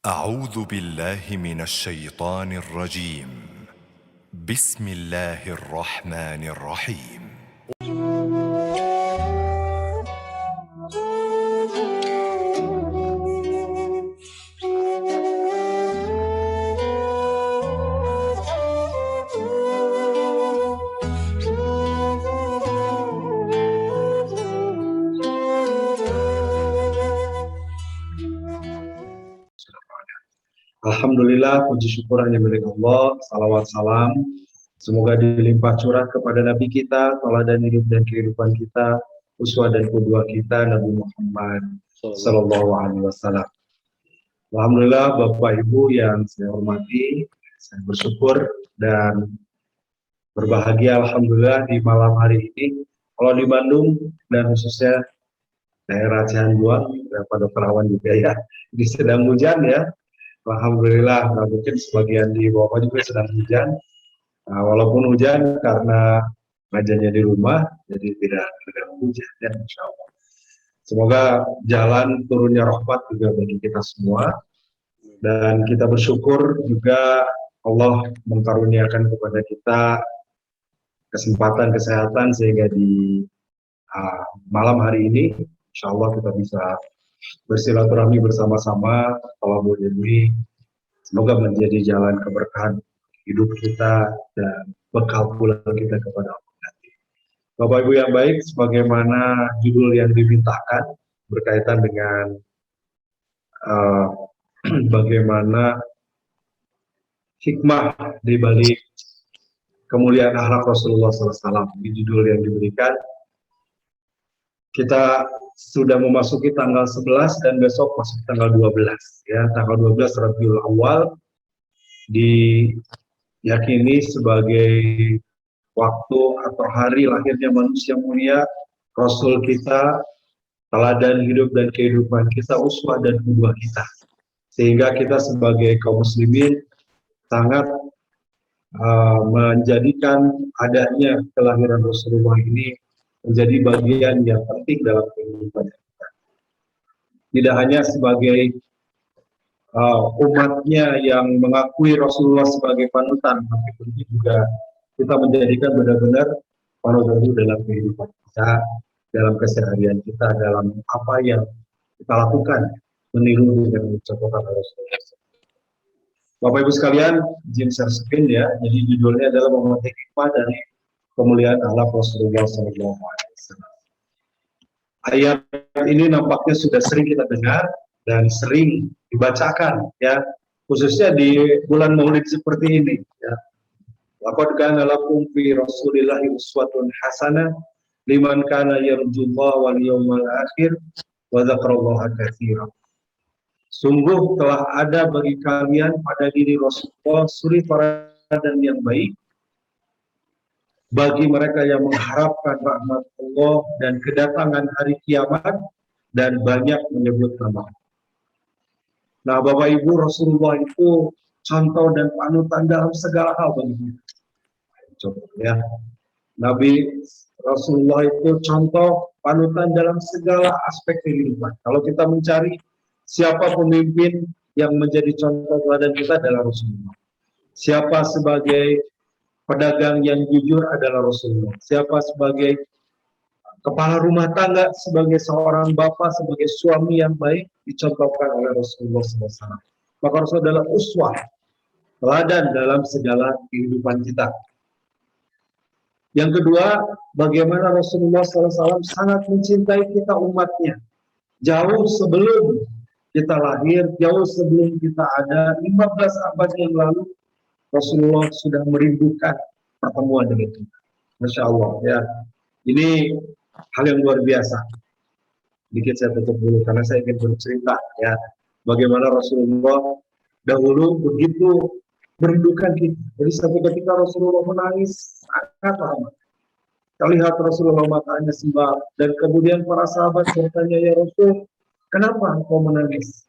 أعوذ بالله من الشيطان الرجيم. بسم الله الرحمن الرحيم. Alhamdulillah, puji syukur hanya milik Allah, salawat salam. Semoga dilimpah curah kepada Nabi kita, teladan hidup dan kehidupan kita, uswah dan qudwah kita, Nabi Muhammad Sallallahu Alaihi Wasallam. Alhamdulillah, Bapak Ibu yang saya hormati, saya bersyukur dan berbahagia Alhamdulillah di malam hari ini. Kalau di Bandung dan khususnya daerah Cianjuang, Pak Dr. Awan juga ya, ini sedang hujan ya. Alhamdulillah, mungkin sebagian di bawah juga sedang hujan. Walaupun hujan karena ngajanya di rumah, jadi tidak hujan ya, insya Allah. Semoga jalan turunnya rahmat juga bagi kita semua. Dan kita bersyukur juga Allah mengkaruniakan kepada kita kesempatan kesehatan sehingga di malam hari ini, insya Allah kita bisa bersilaturahmi bersama-sama, tolabul ilmi, semoga menjadi jalan keberkahan hidup kita dan bekal pulang kita kepada Allah nanti. Bapak Ibu yang baik, sebagaimana judul yang dimintakan berkaitan dengan bagaimana hikmah di balik kemuliaan akhlak Rasulullah SAW, di judul yang diberikan. Kita sudah memasuki tanggal 11 dan besok masuk tanggal 12 ya. Tanggal 12 Rabiul Awal diyakini sebagai waktu atau hari lahirnya manusia mulia, Rasul kita, teladan hidup dan kehidupan kita, uswah dan qudwah kita. Sehingga kita sebagai kaum muslimin sangat menjadikan adanya kelahiran Rasulullah ini menjadi bagian yang penting dalam kehidupan kita. Tidak hanya sebagai umatnya yang mengakui Rasulullah sebagai panutan, tapi juga kita menjadikan benar-benar panutan itu dalam kehidupan kita, dalam keseharian kita, dalam apa yang kita lakukan, meniru dengan contohkan Rasulullah. Bapak Ibu sekalian, izin share screen ya. Jadi judulnya adalah memetik hikmah dari kemuliaan akhlak Rasulullah SAW. Ayat ini nampaknya sudah sering kita dengar dan sering dibacakan ya, khususnya di bulan Maulid seperti ini ya. Laqad kana lakum fi Rasulillahi uswatun hasanah liman kana yarjullaha wal yawmal akhir wa dzakarallaha katsiran. Sungguh telah ada bagi kalian pada diri Rasulullah suri teladan yang baik bagi mereka yang mengharapkan rahmat Allah dan kedatangan hari kiamat dan banyak menyebut nama. Nah, Bapak Ibu, Rasulullah itu contoh dan panutan dalam segala hal bagi kita. Contoh ya, Nabi Rasulullah itu contoh panutan dalam segala aspek kehidupan. Kalau kita mencari siapa pemimpin yang menjadi contoh teladan kita adalah Rasulullah. Siapa sebagai pedagang yang jujur adalah Rasulullah. Siapa sebagai kepala rumah tangga, sebagai seorang bapak, sebagai suami yang baik, dicontohkan oleh Rasulullah SAW. Maka Rasul adalah uswah, teladan dalam segala kehidupan kita. Yang kedua, bagaimana Rasulullah SAW sangat mencintai kita umatnya. Jauh sebelum kita lahir, jauh sebelum kita ada, 15 abad yang lalu, Rasulullah sudah merindukan pertemuan dengan kita. Masya Allah ya. Ini hal yang luar biasa. Dikit saya tutup dulu karena saya ingin bercerita ya, bagaimana Rasulullah dahulu begitu merindukan kita. Jadi sampai ketika Rasulullah menangis sangat lama. Kita lihat Rasulullah matanya sembab dan kemudian para sahabat bertanya, ya Rasul, kenapa engkau menangis?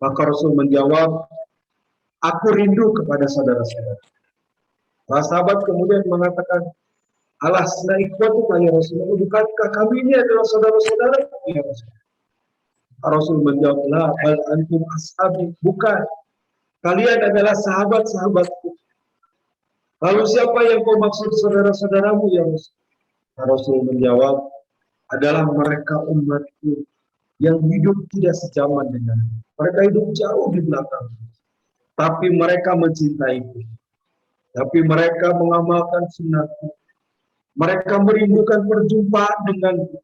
Maka Rasul menjawab, aku rindu kepada saudara-saudara. Para sahabat kemudian mengatakan, alasna ikhwatuka ya Rasulullah, bukankah kami ini adalah saudara-saudara ya Rasulullah? Rasul menjawab, la bal antum ashabi, bukan, kalian adalah sahabat-sahabatku. Lalu siapa yang kau maksud saudara-saudaramu ya Rasul? Rasul menjawab, adalah mereka umatku yang hidup tidak sejaman dengan mereka, hidup jauh di belakang, tapi mereka mencintaiku, tapi mereka mengamalkan sunnahku, mereka merindukan perjumpaan denganku.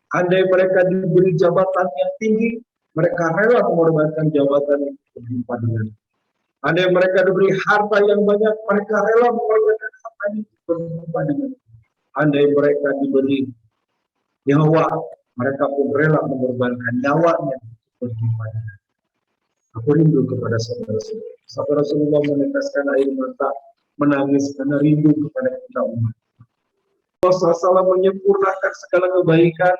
Andai mereka diberi jabatan yang tinggi, mereka rela mengorbankan jabatan itu berjumpa denganku. Andai mereka diberi harta yang banyak, mereka rela mengorbankan harta itu berjumpa denganku. Andai mereka diberi nyawa, mereka pun rela mengorbankan nyawanya berjumpa denganku. Aku rindu kepada saudara-saudara. Sampai Rasulullah meneteskan air mata, menangis karena rindu kepada kita umat. Rasulullah SAW menyempurnakan segala kebaikan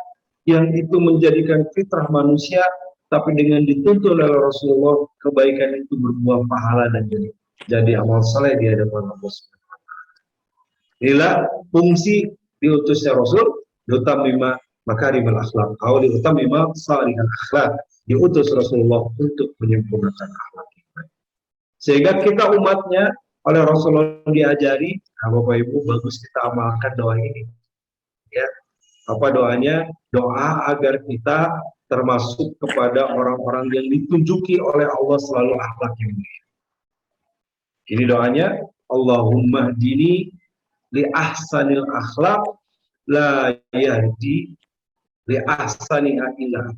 yang itu menjadikan fitrah manusia, tapi dengan dituntut oleh Rasulullah, kebaikan itu berbuah pahala dan jadi amal saleh di hadapan Allah Subhanahu wa taala. Inilah fungsi diutusnya Rasul, diutamima makarimul akhlak, atau diutamima salihal akhlak. Diutus Rasulullah untuk menyempurnakan akhlak kita. Sehingga kita umatnya oleh Rasulullah diajari, nah Bapak Ibu bagus kita amalkan doa ini. Ya, apa doanya? Doa agar kita termasuk kepada orang-orang yang ditunjuki oleh Allah selalu akhlak yang mulia. Ini doanya, Allahumma hdini li ahsanil akhlak la yahdi li ahsaniha illa.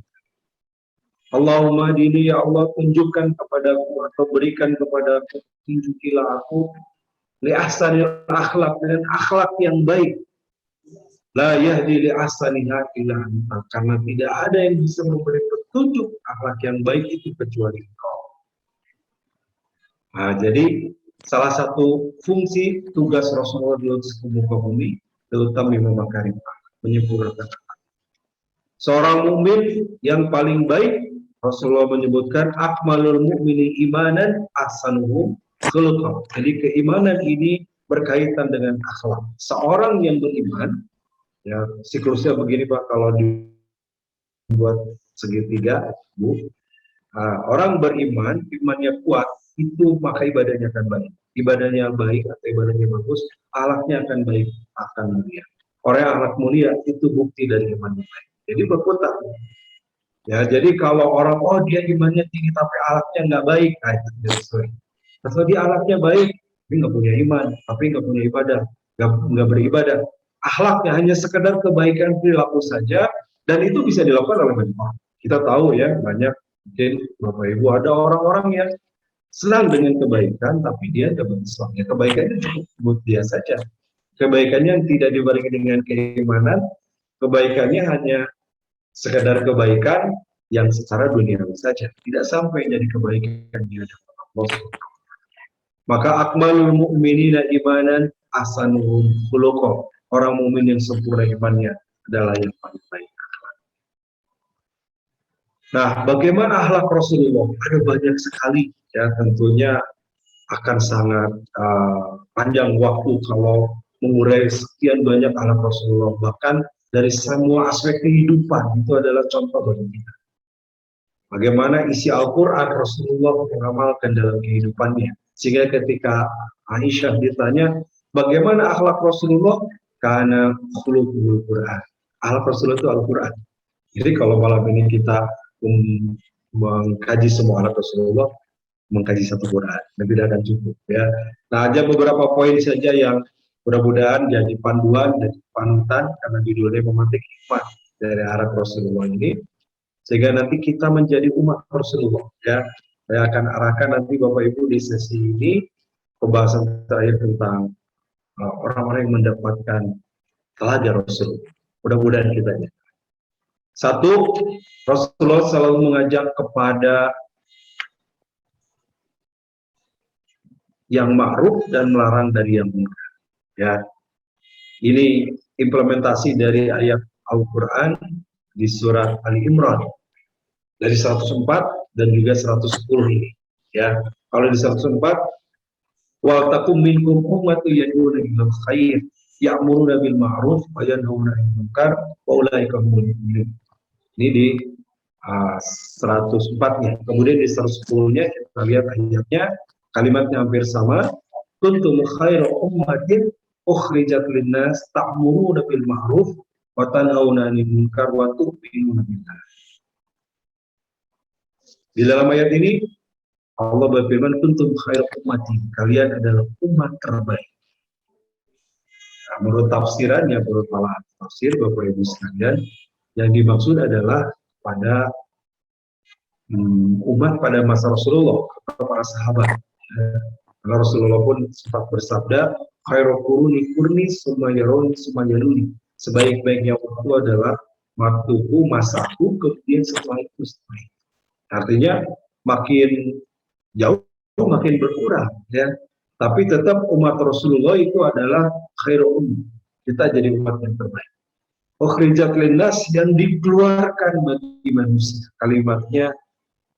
Allahumma hdini, ya Allah tunjukkan kepadaku atau berikan kepadaku, tunjukilah aku li ahsanil akhlak, dengan akhlak yang baik. La yahdi li ahsaniha illa anta, karena tidak ada yang bisa memberi petunjuk akhlak yang baik itu kecuali Engkau. Nah, jadi salah satu fungsi tugas Rasulullah di muka bumi, terutama memakarim, menyempurnakan. Seorang mukmin yang paling baik, Rasulullah menyebutkan akmalul mu'mini imanan ahsanuhum khuluqan. Jadi keimanan ini berkaitan dengan akhlak. Seorang yang beriman, ya siklusnya begini Pak, kalau dibuat segitiga, Bu. Orang beriman, imannya kuat, itu maka ibadahnya akan baik. Ibadahnya baik atau ibadahnya bagus, akhlaknya akan baik, akan mulia. Orang yang akhlak mulia itu bukti dari imannya baik. Jadi berputar. Ya, jadi kalau orang, oh dia imannya tinggi tapi akhlaknya nggak baik, nah itu tidak sesuai. Atau dia akhlaknya baik, tapi nggak punya iman, tapi nggak punya ibadah, nggak beribadah. Akhlaknya hanya sekedar kebaikan perilaku saja, dan itu bisa dilakukan oleh banyak orang. Kita tahu ya, banyak mungkin Bapak Ibu ada orang-orang yang senang dengan kebaikan, tapi dia tidak berislam. Ya, kebaikannya cukup buat dia saja. Kebaikannya yang tidak dibarengi dengan keimanan, kebaikannya hanya sekedar kebaikan yang secara duniawi saja, tidak sampai jadi kebaikan di hadapan Allah. Maka akmalul mu'minina imanan ahsanuhum khuluqan. Orang mukmin yang sempurna imannya adalah yang paling baik. Nah, bagaimana akhlak Rasulullah? Ada banyak sekali, ya tentunya akan sangat panjang waktu kalau mengurai sekian banyak akhlak Rasulullah. Bahkan dari semua aspek kehidupan itu adalah contoh bagi kita. Bagaimana isi Al-Quran Rasulullah mengamalkan dalam kehidupannya. Sehingga ketika Aisyah ditanya, bagaimana akhlak Rasulullah? Karena khuluqul Quran. Akhlak Rasulullah itu Al-Quran. Jadi kalau malam ini kita mengkaji semua akhlak Rasulullah, mengkaji satu Quran, dan tidak akan cukup. Ya. Nah, aja beberapa poin saja yang mudah-mudahan jadi panduan dan panutan, karena judulnya memetik hikmah dari akhlak Rasulullah ini, sehingga nanti kita menjadi umat Rasulullah. Ya, saya akan arahkan nanti Bapak Ibu di sesi ini pembahasan terakhir tentang orang-orang yang mendapatkan teladan Rasul. Mudah-mudahan kita ya. Satu, Rasulullah selalu mengajak kepada yang ma'ruf dan melarang dari yang munkar. Ya, ini implementasi dari ayat Al-Quran di surat Ali Imran dari 104 dan juga 110 ini. Ya, kalau di 104, wa takum minkum ummatun yad'una ilal khair ya'muruna bil ma'ruf wa yanhauna 'anil munkar wa ulaika humul muflihun. Ini di 104-nya. Kemudian di 110-nya kita lihat ayatnya, kalimatnya hampir sama. Kuntum khairu ummatin ukhrijat linnas ta'muruna bil ma'ruf wa tanhauna 'anil munkar wa tu'minuna billah. Di dalam ayat ini Allah berfirman, kuntum khairu ummatin, kalian adalah umat terbaik. Nah, menurut tafsirannya, menurut para tafsir Bapak Ibu sekalian, yang dimaksud adalah pada umat pada masa Rasulullah atau para sahabat. Karena Rasulullah pun sempat bersabda, khairu quruni qurni summa yaruni. Sebaik-baiknya waktu adalah waktuku, masaku, kemudian setelah itu setelah itu. Artinya makin jauh makin berkurang, ya. Tapi tetap umat Rasulullah itu adalah khairu ummi. Kita jadi umat yang terbaik. Ukhrijat linnas, yang dikeluarkan bagi manusia. Kalimatnya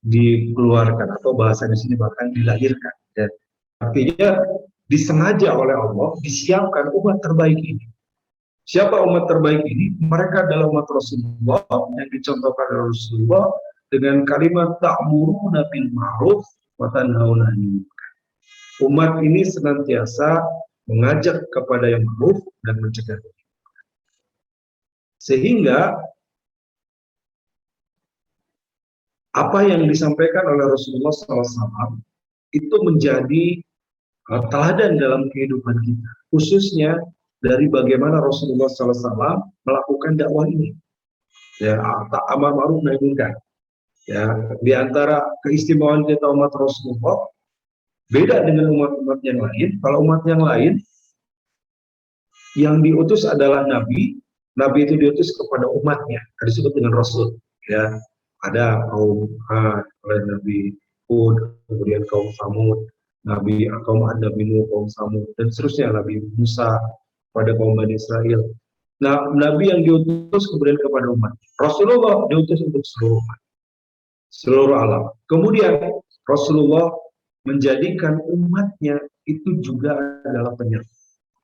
dikeluarkan, atau bahasa di sini bahkan dilahirkan. Dan artinya disengaja oleh Allah, disiapkan umat terbaik ini. Siapa umat terbaik ini? Mereka adalah umat Rasulullah yang dicontohkan oleh Rasulullah dengan kalimat ta'muruna bil ma'ruf wa tanhauna 'anil munkar. Umat ini senantiasa mengajak kepada yang ma'ruf dan mencegah. Sehingga apa yang disampaikan oleh Rasulullah SAW itu menjadi teladan dalam kehidupan kita, khususnya dari bagaimana Rasulullah SAW melakukan dakwah ini. Ya, amar ma'ruf nahi munkar. Ya, di antara keistimewaan kita umat Rasulullah beda dengan umat-umat yang lain. Kalau umat yang lain yang diutus adalah nabi, nabi itu diutus kepada umatnya, disebut dengan rasul. Ya, ada kaum Ad oleh Nabi Hud, kemudian kaum Samud, kaum Ad, Nabi Nuh, kaum Samud, dan seterusnya, Nabi Musa pada kaum Bani Israel. Nah, nabi yang diutus kemudian kepada umat. Rasulullah diutus untuk seluruh umat, seluruh alam. Kemudian Rasulullah menjadikan umatnya itu juga adalah penyerta.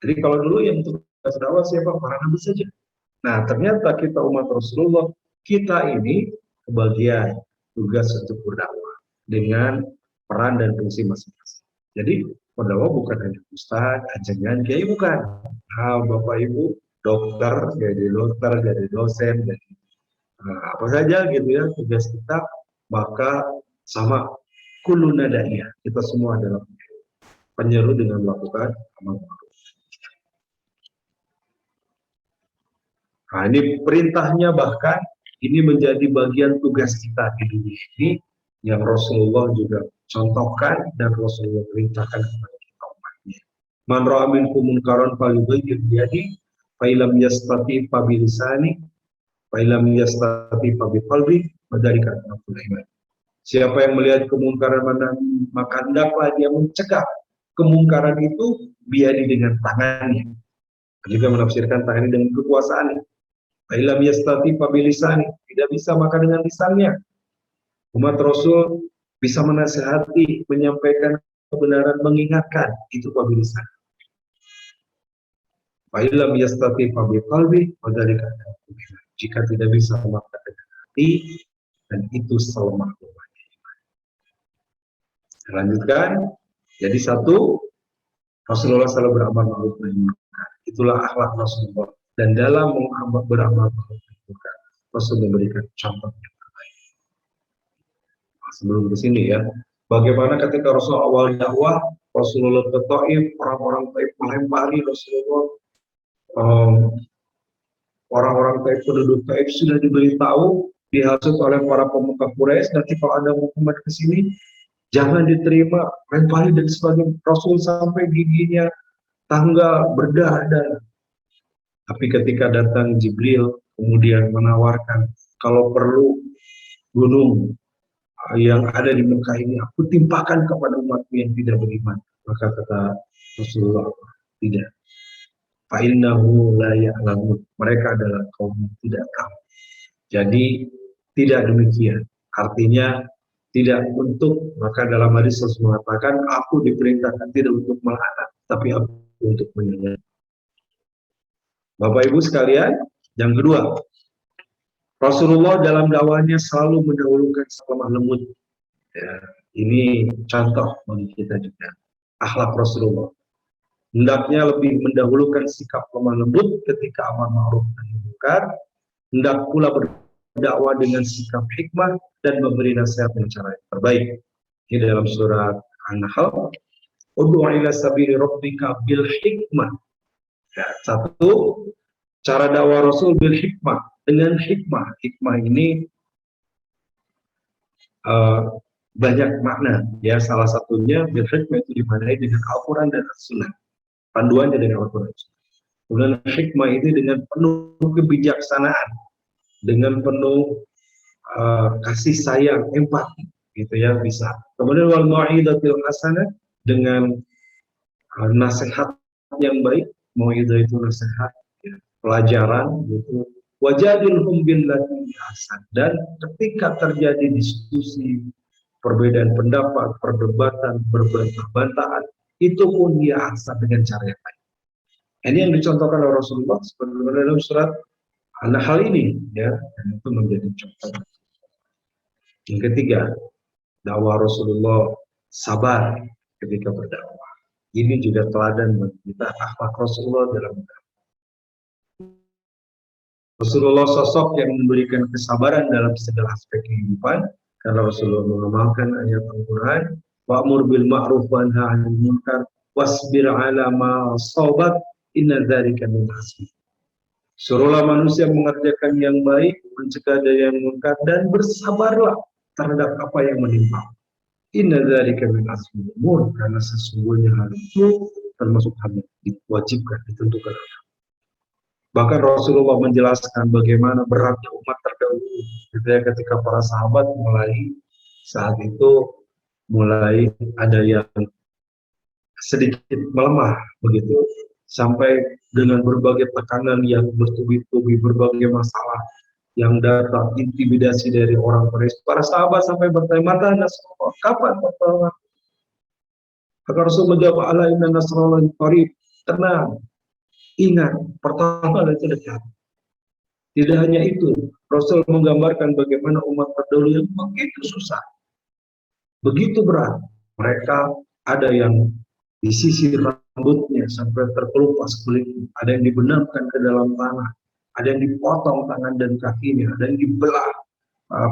Jadi kalau dulu yang tugas dakwah siapa? Para nabi saja. Nah, ternyata kita umat Rasulullah, kita ini kebagian tugas untuk berdakwah dengan peran dan fungsi masing-masing. Jadi berdakwah bukan hanya ustaz, ajengan, kiai, bukan. Nah, Bapak Ibu, dokter, jadi dosen, jadi apa saja gitu ya tugas kita, maka sama kuluna da'iyah, kita semua adalah penyeru dengan melakukan amal ma'ruf. Nah, ini perintahnya, bahkan ini menjadi bagian tugas kita di dunia ini yang Rasulullah juga contohkan dan Rasulullah perintahkan kepada kita umatnya. Man ra'a minkum munkaran falyughayyir biyadihi, fa illam yastati fa bilisani, fa illam yastati fa biqalbi, wa dzalika adhaful iman. Siapa yang melihat kemungkaran mana, maka hendaklah dia mencegah kemungkaran itu biyadi, dengan tangannya. Juga menafsirkan tangannya dengan kekuasaannya. Ilam yastati pabilisani, tidak bisa maka dengan lisannya. Umat Rasul bisa menasihati, menyampaikan kebenaran, mengingatkan, itu pabilisan. Ilam yastati pabiqalbi, wadzalika adhaful iman. Jika tidak bisa maka dengan hati, dan itu selemah-lemahnya iman. Lanjutkan. Jadi satu, Rasulullah selalu beramal ma'ruf nahi munkar. Itulah akhlak Rasulullah. Dan dalam beramal ma'ruf nahi munkar, Rasul memberikan contoh yang terbaik. Nah, sebelum ke sini ya, bagaimana ketika Rasul awal dakwah, Rasulullah ke Taif, orang-orang Taif melempari Rasulullah. Orang-orang Taif, penduduk Taif sudah diberitahu, dihasut oleh para pemuka Quraisy, nanti kalau ada Muhammad ke sini, jangan diterima, lempari dan sebagainya. Rasul sampai giginya tangga berdarah. Tapi ketika datang Jibril, kemudian menawarkan, kalau perlu gunung yang ada di Mekah ini aku timpakan kepada umatku yang tidak beriman. Maka kata Rasulullah, tidak. Fa'innahu la ya'lamun. Mereka adalah kaum yang tidak tahu. Jadi tidak demikian. Artinya tidak untuk, maka dalam hadis Rasul mengatakan, aku diperintahkan tidak untuk melaknat, tapi aku untuk menyayangi. Bapak Ibu sekalian, yang kedua, Rasulullah dalam dakwahnya selalu mendahulukan lemah lembut. Ya, ini contoh bagi kita juga. Akhlak Rasulullah. Hendaknya lebih mendahulukan sikap lemah lembut ketika amar ma'ruf nahi munkar. Hendak pula berdakwah dengan sikap hikmah dan memberi nasihat dengan cara yang terbaik. Ini dalam surat An-Nahl. Ud'u ila sabili rabbika bil hikmah. Ya, satu, cara dakwah Rasul bil hikmah, dengan hikmah. Hikmah ini banyak makna. Ya, salah satunya bil hikmah itu dimaknai dengan Al-Quran dan As-Sunnah. Panduannya dengan Al-Quran. Kemudian hikmah itu dengan penuh kebijaksanaan, dengan penuh kasih sayang, empati, gitu ya, bisa. Kemudian wal mau'izatil hasanah, dengan nasihat yang baik. Mau'izah itu nasihat, ya, pelajaran, gitu. Wajadilhum billati hasan, dan ketika terjadi diskusi, perbedaan pendapat, perdebatan, berbantah-bantahan, itu pun dia asal dengan cara yang baik. Ini yang dicontohkan oleh Rasulullah sebenarnya dalam surat An-Nahl ini, ya, dan itu menjadi contoh. Yang ketiga, dakwah Rasulullah sabar ketika berdakwah. Ini juga teladan bagi kita, akhlak Rasulullah dalam berdakwah. Rasulullah sosok yang memberikan kesabaran dalam segala aspek kehidupan, karena Rasulullah mengamalkan ayat Al-Quran, wa'mur bil ma'ruf wa nahy 'anil munkar wasbir 'ala ma asabat inna dzalika min azmi. Suruhlah manusia mengerjakan yang baik, mencegah dari yang munkar, dan bersabarlah terhadap apa yang menimpa. Inna dzalika min azmi umur, karena sesungguhnya hal itu termasuk hal yang diwajibkan, ditentukan. Bahkan Rasulullah menjelaskan bagaimana beratnya umat terdahulu, gitu ya, ketika para sahabat mulai saat itu mulai ada yang sedikit melemah begitu, sampai dengan berbagai tekanan yang bertubi-tubi, berbagai masalah yang datang, intimidasi dari orang Quraisy. Para sahabat sampai bertanya, "Mata Nasrullah, kapan pertolongan?" Maka Rasul menjawab, "Ala inna nasrallahi qarib." Tenang, ingat, pertolongan itu dekat. Tidak hanya itu, Rasul menggambarkan bagaimana umat terdahulu yang begitu susah, begitu berat. Mereka ada yang disisir rambutnya sampai terkelupas kulitnya, ada yang dibenamkan ke dalam tanah, ada yang dipotong tangan dan kakinya, ada yang dibelah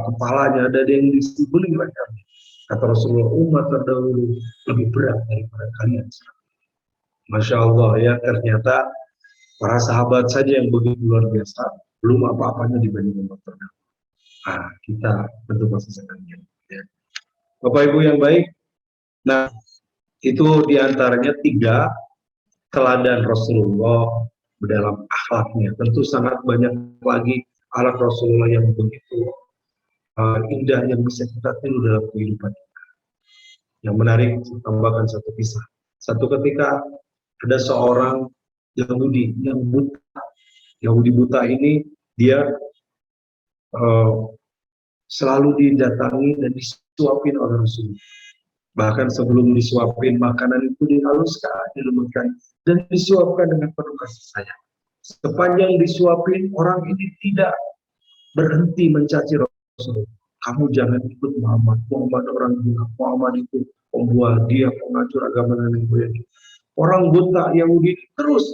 kepalanya, ada yang disembelih lehernya. Kata Rasulullah, umat terdahulu lebih berat daripada kalian. Masya Allah, ya, ternyata para sahabat saja yang begitu luar biasa, belum apa-apanya dibanding umat terdahulu. Kita tentu masih sekalian. Ya. Bapak Ibu yang baik, nah itu diantaranya 3 teladan Rasulullah dalam akhlaknya. Tentu sangat banyak lagi akhlak Rasulullah yang begitu indah yang bisa kita tiru dalam kehidupan kita. Yang menarik, saya tambahkan satu kisah. Satu ketika ada seorang Yahudi yang buta. Yahudi buta ini dia selalu didatangi dan disuapin oleh Rasulullah. Bahkan sebelum disuapin makanan itu dihaluskan, dilembutkan, dan disuapkan dengan penuh kasih sayang. Sepanjang disuapin, orang ini tidak berhenti mencaci Rasulullah. Kamu jangan ikut Muhammad. Muhammad orang gila. Muhammad itu pembuat, dia pengacur agama nenek moyang. Orang buta Yahudi terus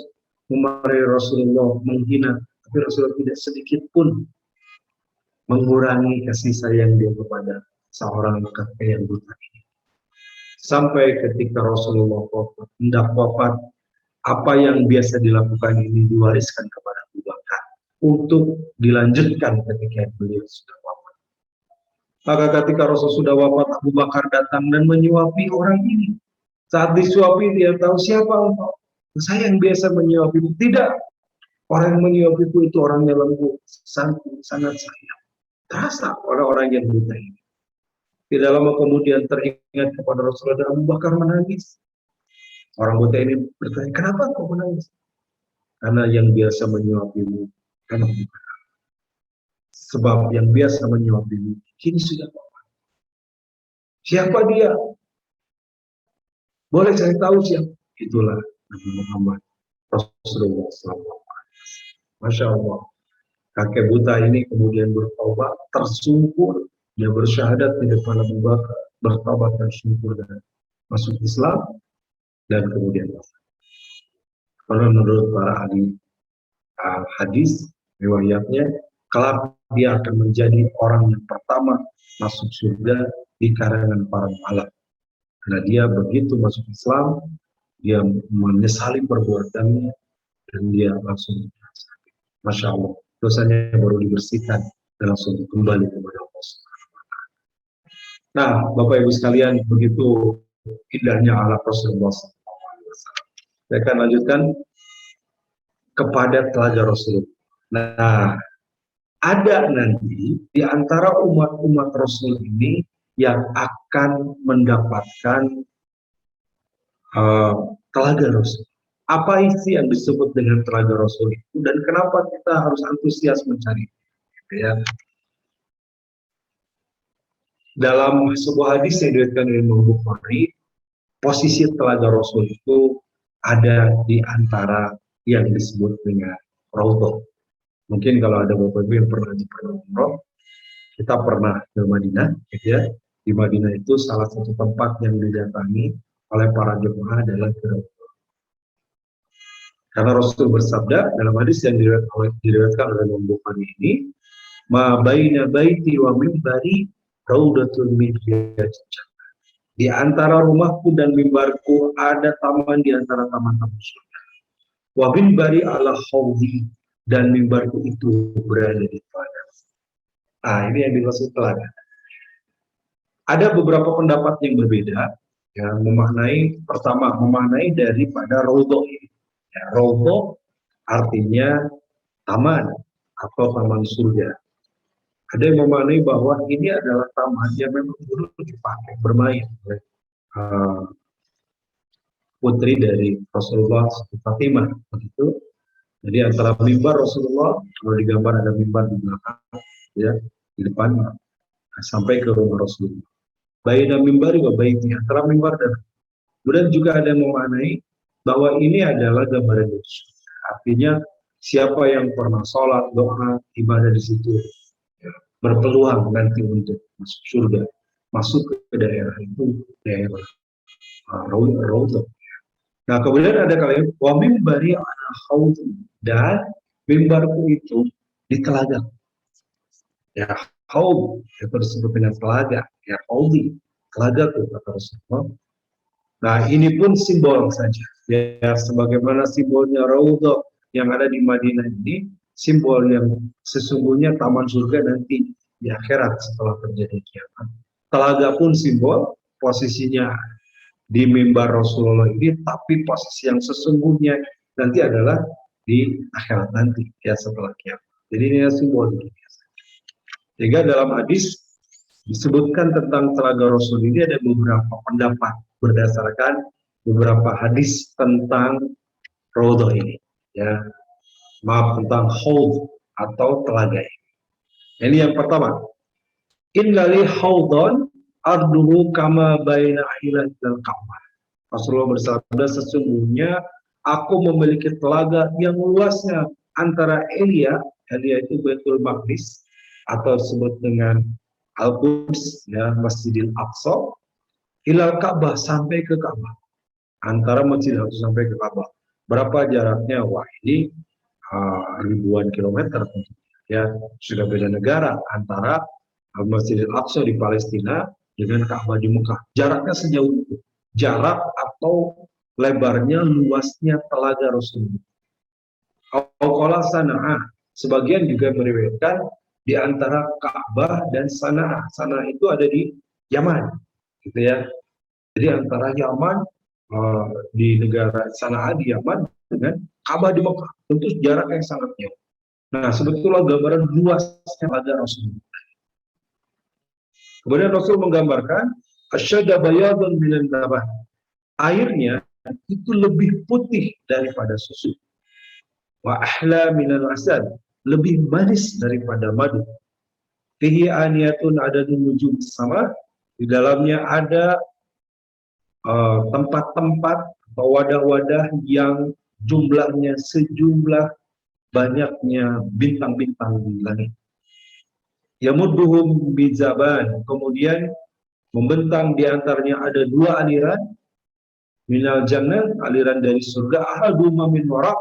memarahi Rasulullah, menghina, tapi Rasulullah tidak sedikit pun mengurangi kasih sayang dia kepada seorang kakek yang buta ini. Sampai ketika Rasulullah hendak wafat, apa yang biasa dilakukan ini diwariskan kepada Abu Bakar untuk dilanjutkan ketika beliau sudah wafat. Maka ketika Rasul sudah wafat, Abu Bakar datang dan menyuapi orang ini. Saat disuapi, dia tahu siapa engkau. Saya yang biasa menyuapimu. Tidak. Orang yang menyuapiku itu orangnya lembut, santun, sangat sayang. Terasa orang-orang yang buta ini. Tidak lama kemudian teringat kepada Rasulullah dan Abu Bakar menangis. Orang buta ini bertanya, kenapa kau menangis? Karena yang biasa menyuapimu, karena bukan. Sebab yang biasa menyuapimu, kini sudah wafat. Siapa dia? Boleh saya tahu siapa? Itulah Nabi Muhammad Rasulullah SAW. Masya Allah. Kakek buta ini kemudian bertobat, tersungkur, dia bersyahadat di depan Abu Bakar, bertobat tersungkur dan masuk Islam, dan kemudian wafat. Karena menurut para ahli hadis, riwayatnya, kelak dia akan menjadi orang yang pertama masuk surga di kalangan para malaikat. Karena dia begitu masuk Islam, dia menyesali perbuatannya, dan dia langsung, Masya Allah, dosanya baru dibersihkan dan langsung kembali kepada Allah. Nah, Bapak Ibu sekalian, begitu indahnya akhlak Rasulullah SAW. Saya akan lanjutkan kepada telaga Rasulullah. Nah, ada nanti di antara umat-umat Rasul ini yang akan mendapatkan telaga Rasul. Apa isi yang disebut dengan telaga Rasul itu dan kenapa kita harus antusias mencari? Ya. Dalam sebuah hadis yang diriwayatkan oleh Imam Bukhari, posisi telaga Rasul itu ada di antara yang disebut dengan Raudhah. Mungkin kalau ada Bapak Ibu yang pernah umroh, kita pernah ke Madinah, gitu ya. Di Madinah itu salah satu tempat yang didatangi oleh para jemaah adalah Raudhah. Karena Rasul bersabda dalam hadis yang diriwayatkan oleh Imam Bukhari ini, ma baina baiti wa minbari raudhatun min riyadil jannah. Di antara rumahku dan mimbarku ada taman di antara taman-taman surga. Wa minbari ala haudhi, dan mimbarku itu berada di telaga. Ini yang dimaksud telaga. Ada beberapa pendapat yang berbeda yang memaknai daripada raudhah ini. Ya, raudhah artinya taman atau taman surga. Ada yang memaknai bahwa ini adalah taman yang memang dulu dipakai bermain oleh putri dari Rasulullah Fatimah. Begitu. Jadi antara mimbar Rasulullah, kalau digambar ada mimbar di belakang, ya, di depan, sampai ke rumah Rasulullah. Baina mimbari wa baiti, antara mimbar dan kemudian juga ada yang memaknai bahwa ini adalah gambaran dari surga. Artinya siapa yang pernah sholat, doa, ibadah di situ berpeluang nanti untuk masuk surga, masuk ke daerah itu, daerah Raudhah. Nah, kemudian ada kalimat wa mimbari ala haudhi, dan mimbarku itu di telaga. Ya, haud itu disebut dengan telaga, ya haudhi, telaga itu kata Rasulullah. Nah, ini pun simbol saja. Ya, sebagaimana simbolnya Raudhah yang ada di Madinah ini, simbol yang sesungguhnya taman surga nanti di akhirat setelah terjadi kiamat. Telaga pun simbol posisinya di mimbar Rasulullah ini, tapi posisi yang sesungguhnya nanti adalah di akhirat nanti, ya, setelah kiamat. Jadi ini simbol. Sehingga dalam hadis disebutkan tentang telaga Rasul ini ada beberapa pendapat berdasarkan beberapa hadis tentang Raudhah ini, ya, tentang haud atau telaga ini. Ini yang pertama, innali haudon arduhu kama baina hilat dan Ka'bah. Rasulullah bersabda, sesungguhnya aku memiliki telaga yang luasnya antara Elia itu Baitul Maqdis atau disebut dengan Al-Quds, ya, Masjidil Aqsa, ilal Ka'bah, sampai ke Ka'bah. Antara Masjidil Aqsa sampai ke Ka'bah. Berapa jaraknya? Wah, ini ribuan kilometer. Ya, sudah beda negara antara Masjidil Aqsa di Palestina dengan Ka'bah di Mekah. Jaraknya sejauh itu. Jarak atau lebarnya, luasnya telaga Rasulullah. Qala Sana'ah. Sebagian juga meriwayatkan di antara Ka'bah dan Sana'ah. Sana'ah itu ada di Yaman, gitu ya. Jadi antara Yaman di negara Sana'ah di Yaman dengan Ka'bah di Mekah, tentu jarak yang sangat jauh. Nah, sebetulnya gambaran luasnya telaga Rasulullah. Kemudian Rasul menggambarkan asyadda bayadun minan laban. Airnya itu lebih putih daripada susu. Wa ahla minal asad, lebih manis daripada madu. Fihi aniyatun adadun nujum sama, di dalamnya ada tempat-tempat atau wadah-wadah yang jumlahnya sejumlah banyaknya bintang-bintang di langit. Yamudduhum bizaban, kemudian membentang di antaranya ada dua aliran, minal jannah, aliran dari surga, ahaduma min warak,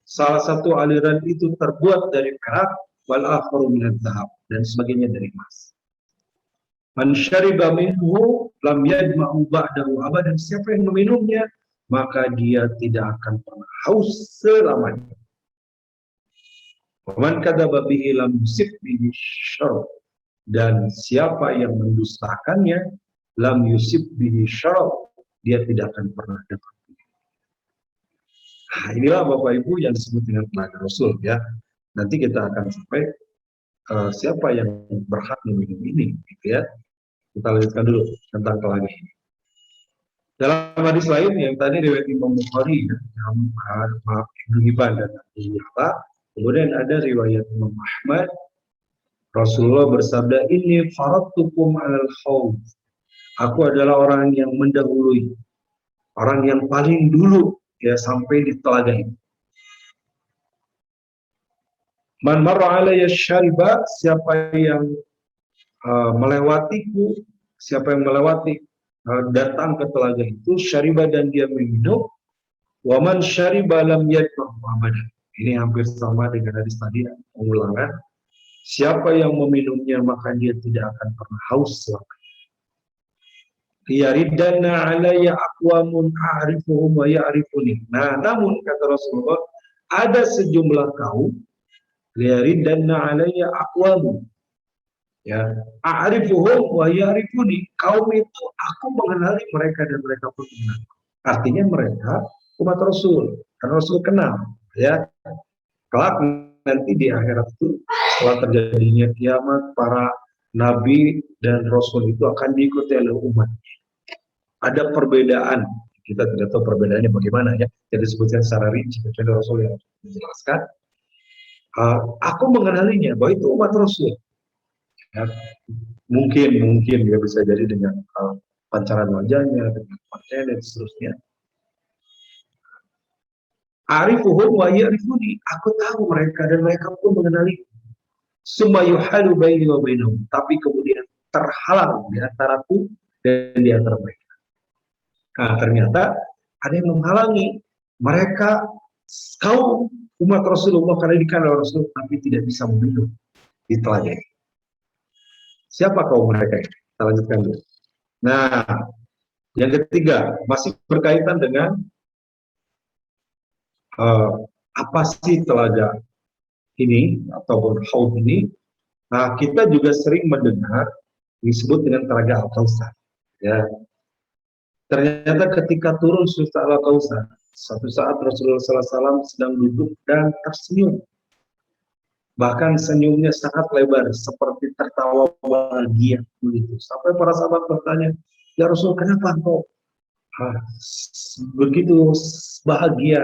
salah satu aliran itu terbuat dari perak, wal akharu minadz zahab, dan sebagainya dari emas. Man syariba minhu lam yajma'u ba'dahu abadan, siapa yang meminumnya maka dia tidak akan pernah haus selamanya. Man kadzaba bihi lam yusib bihi syarr, dan siapa yang mendustakannya lam yusib bihi syarr, dia tidak akan pernah dapat. Nah, inilah Bapak Ibu yang disebut dengan telaga Rasul ya. Nanti kita akan sampai siapa yang berhak meminum ini gitu ya. Kita lanjutkan dulu tentang telaga ini. Dalam hadis lain yang tadi riwayat Imam Bukhari, maaf Ibnu Hibban dan Abu Ya'la, kemudian ada riwayat Imam Ahmad, Rasulullah bersabda, ini faradtukum alal khawf. Aku adalah orang yang mendahului, orang yang paling dulu ya sampai di telaga ini. Man marra alayya syariba, siapa yang melewatiku, siapa yang melewati datang ke telaga itu, syariba dan dia meminum, waman syariba lam yadma'u abadan. Ini hampir sama dengan hadis tadi, pengulangan. Siapa yang meminumnya maka dia tidak akan pernah haus selamanya. Yaridana alayya aqwamun a'rifuhum wa ya'rifuni. Nah, namun kata Rasulullah, ada sejumlah kaum yaridana alayya aqwamun, ya, a'rifuhum wa ya'rifuni. Kaum itu aku mengenali mereka dan mereka pun mengenal. Artinya mereka umat Rasul, karena Rasul kenal, ya. Kelak nanti di akhirat itu setelah terjadinya kiamat, para nabi dan rasul itu akan diikuti oleh umat. Ada perbedaan, kita tidak tahu perbedaannya bagaimana ya. Jadi disebutkan secara rinci kecuali Rasul yang menjelaskan. Aku mengenalinya bahwa itu umat Rasul. Ya, mungkin ya bisa jadi dengan pancaran wajahnya, dengan pakaian dan seterusnya. Arifuhum wa ya'rifuni, aku tahu mereka dan mereka pun mengenali. Summa yuhalu baini wa bainahum, tapi kemudian terhalang di antaraku dan di antara mereka. Nah, ternyata ada yang menghalangi mereka, kaum umat Rasulullah, karena dikenal Rasul tapi tidak bisa meminum di telaga ini. Siapa kaum mereka? Kita lanjutkan dulu. Nah, yang ketiga masih berkaitan dengan apa sih telaga ini ataupun haud ini? Nah, kita juga sering mendengar disebut dengan telaga Al-Kautsar. Ya, ternyata ketika turun surah Al-Kautsar, satu saat Rasulullah SAW sedang duduk dan tersenyum. Bahkan senyumnya sangat lebar, seperti tertawa bahagia begitu. Sampai para sahabat bertanya, ya Rasul, kenapa kau begitu bahagia,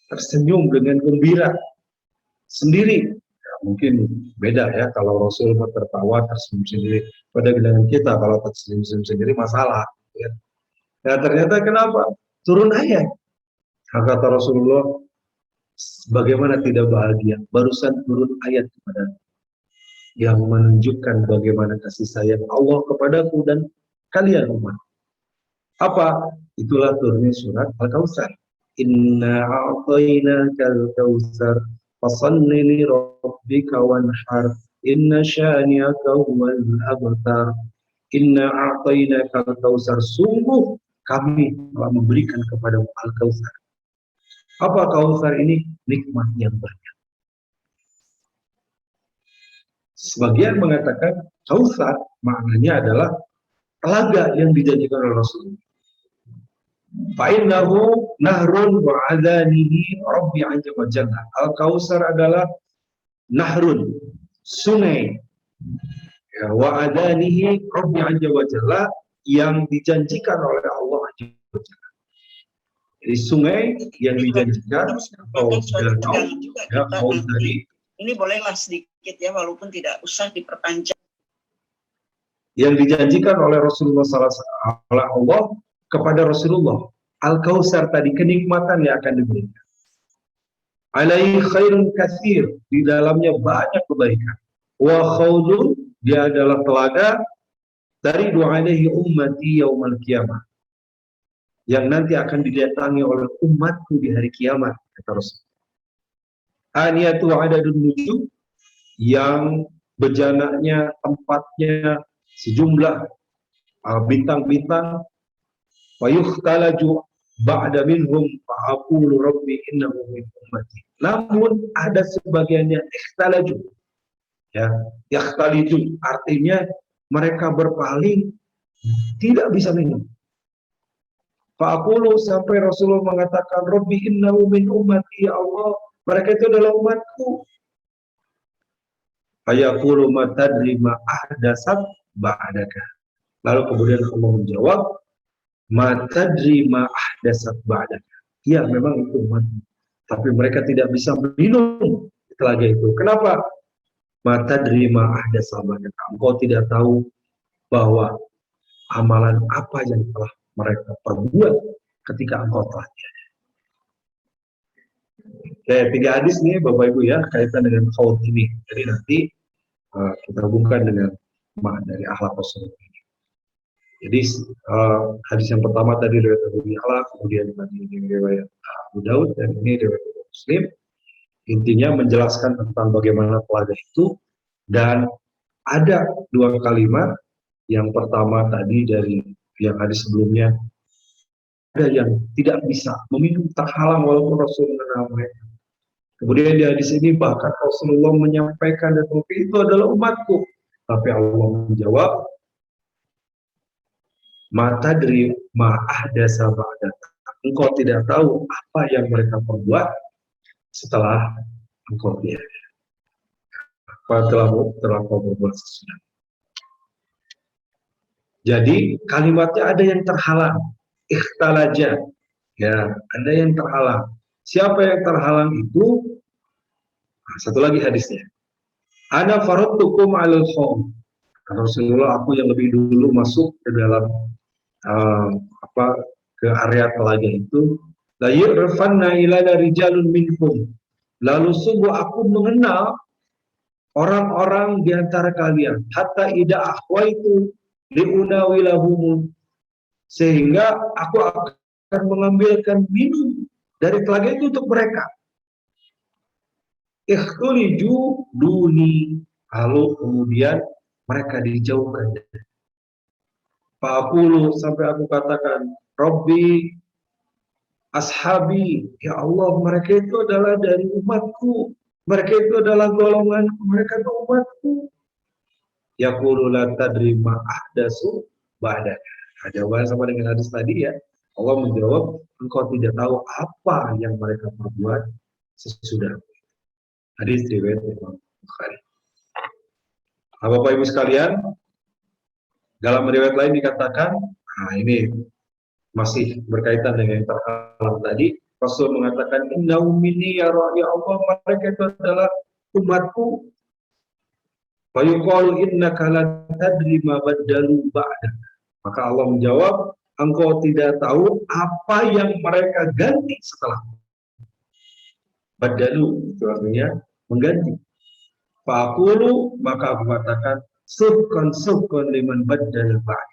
tersenyum dengan gembira sendiri? Ya, mungkin beda ya kalau Rasul tertawa tersenyum sendiri. Pada dengan kita kalau tersenyum sendiri masalah. Ya. Nah, ternyata kenapa? Turun ayat. Kata Rasulullah, bagaimana tidak bahagia? Barusan turun ayat kepada yang menunjukkan bagaimana kasih sayang Allah kepadaku dan kalian umat. Apa? Itulah turunnya surat Al-Kautsar. Inna a'tainakal kautsar fasalli li rabbika wanhar inna syani'aka huwal abtar. Inna a'tainakal kautsar, sungguh kami telah memberikan kepadamu Al-Kautsar. Apa Kautsar ini? Nikmat yang banyak. Sebagian mengatakan Kautsar maknanya adalah telaga yang dijanjikan oleh Rasulullah. Fa'innahu nahrun wa adanihi rabbi azza wa jalla. Al-Kautsar adalah nahrun, sungai, ya, wa adanihi rabbi azza wa jalla, yang dijanjikan oleh Allah azza wa jalla. Jadi sungai yang dijanjikan atau danau, ya, haud tadi. Ini bolehlah sedikit ya, walaupun tidak usah diperpanjang. Yang dijanjikan oleh Rasulullah SAW, oleh Allah kepada Rasulullah, Al-Kautsar tadi, kenikmatan yang akan diberikan. alaihi khairun katsir, di dalamnya banyak kebaikan. Wa khawdun, dia adalah telaga dari doa alaihi ummati yaumal qiyamah, yang nanti akan didatangi oleh umatku di hari kiamat, kata Rasul. Aniyatu adadun nujum, yang bejanaknya, tempatnya sejumlah bintang-bintang. Fayukhtalaju ba'da minhum fa'aqulu rabbi innahu min ummati. Namun ada sebagiannya ikhtalaju, ya, yakhtaliju artinya mereka berpaling, tidak bisa minum. Fa'aqulu, sampai Rasulullah mengatakan rabbi innahu min ummati, ya Allah, mereka itu adalah umatku. Fayaqulu ma tadri ma ahdasat ba'daka. Lalu kemudian Allah menjawab, ma tadri ma ahdasat ba'daka. Ya, memang itu umatmu, tapi mereka tidak bisa minum telaga itu. Kenapa? Ma tadri ma ahdasat ba'daka. Engkau tidak tahu bahwa amalan apa yang telah mereka perbuat ketika engkau telah tiada. Oke, 3 hadis nih Bapak Ibu ya, kaitan dengan khawd ini. Jadi nanti kita hubungkan dengan makna dari akhlak Rasulullah ini. Jadi hadis yang pertama tadi riwayat Abu Ya'la, kemudian tadi riwayat Abu Daud, dan ini riwayat Muslim. Intinya menjelaskan tentang bagaimana telaga itu, dan ada 2 kalimat. Yang pertama tadi dari yang hadis sebelumnya, ada yang tidak bisa meminum, terhalang walaupun Rasul mengenal mereka. Kemudian di hadis ini bahkan Rasulullah menyampaikan dan itu adalah umatku, tapi Allah menjawab, ma tadri ma ahdasa ba'daka. Engkau tidak tahu apa yang mereka perbuat setelah engkau tiada. Apa telah kau berbuat sesudah. Jadi kalimatnya ada yang terhalang, ikhtalaja, ya, ada yang terhalang. Siapa yang terhalang itu? Nah, satu lagi hadisnya. Ana faradtukum 'alal khawm. Rasulullah, aku yang lebih dulu masuk ke dalam ke area telaga itu. La yu'rafanna ilana rijalun minkum. Lalu sungguh aku mengenal orang-orang di antara kalian. Hatta ida akhwaitu liunawilahum, sehingga aku akan mengambilkan minum dari telaga itu untuk mereka. Ikhtuliju duni, lalu kemudian mereka dijauhkan. Fa'aqulu, sampai aku katakan, Rabbi ashabi, ya Allah, mereka itu adalah dari umatku, mereka itu adalah golongan, mereka itu umatku. Yaqulu la tadri ma ahdasu ba'daka. Jawaban sama dengan hadis tadi ya. Allah menjawab, engkau tidak tahu apa yang mereka perbuat sesudah. Hadis riwayat Imam Bukhari. Nah, Bapak Ibu sekalian, dalam riwayat lain dikatakan, nah ini masih berkaitan dengan yang terhalang tadi. Rasul mengatakan, innahu minni ya Allah, mereka itu adalah umatku. Fa yuqalu innaka la tadri ma baddalu ba'daka. Maka Allah menjawab, engkau tidak tahu apa yang mereka ganti setelah. Badalu itu artinya mengganti. Fa'aqulu, maka aku katakan, sukun liman baddal ba'd.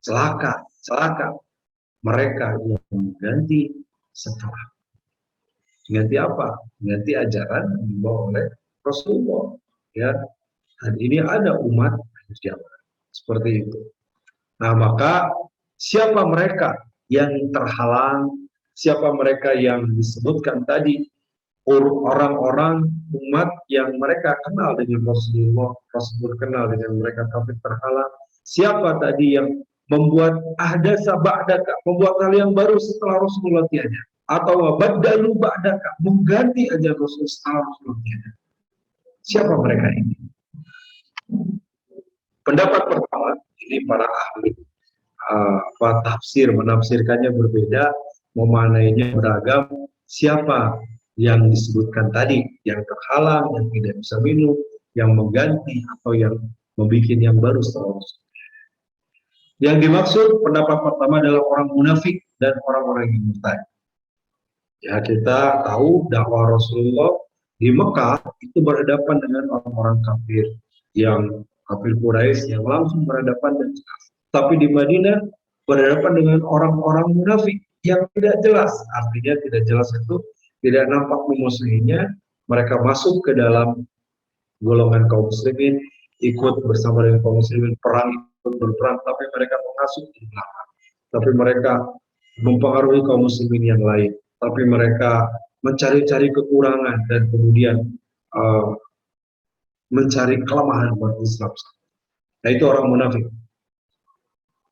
Celaka, celaka mereka yang mengganti setelah. Mengganti apa? Mengganti ajaran yang dibawa oleh Rasulullah. Ya, dan ini ada umat seperti itu. Nah, maka siapa mereka yang terhalang, siapa mereka yang disebutkan tadi, orang-orang umat yang mereka kenal dengan Rasulullah, Rasul kenal dengan mereka tapi terhalang. Siapa tadi yang membuat ahdasa ba'daka, membuat hal yang baru setelah Rasulullah tiada, atau baddalu ba'daka, mengganti ajaran Rasul setelah Rasulullah tiada. Siapa mereka ini? Pendapat pertama, ini para ahli tafsir menafsirkannya berbeda, memaknainya beragam. Siapa yang disebutkan tadi, yang terhalang, yang tidak bisa minum, yang mengganti atau yang membuat yang baru setelah Rasul. Yang dimaksud pendapat pertama adalah orang munafik dan orang-orang yang murtad. Ya, kita tahu dakwah Rasulullah di Mekah itu berhadapan dengan orang-orang kafir, yang kafir Quraisy yang langsung berhadapan dan jelas. Tapi di Madinah berhadapan dengan orang-orang munafik yang tidak jelas. Artinya tidak jelas itu tidak nampak memusuhinya. Mereka masuk ke dalam golongan kaum muslimin, ikut bersama dengan kaum muslimin perang, ikut berperang, tapi mereka mengasuh di belakang. Tapi mereka mempengaruhi kaum muslimin yang lain. Tapi mereka mencari-cari kekurangan dan kemudian uh, mencari kelemahan umat Islam. Nah, itu orang munafik.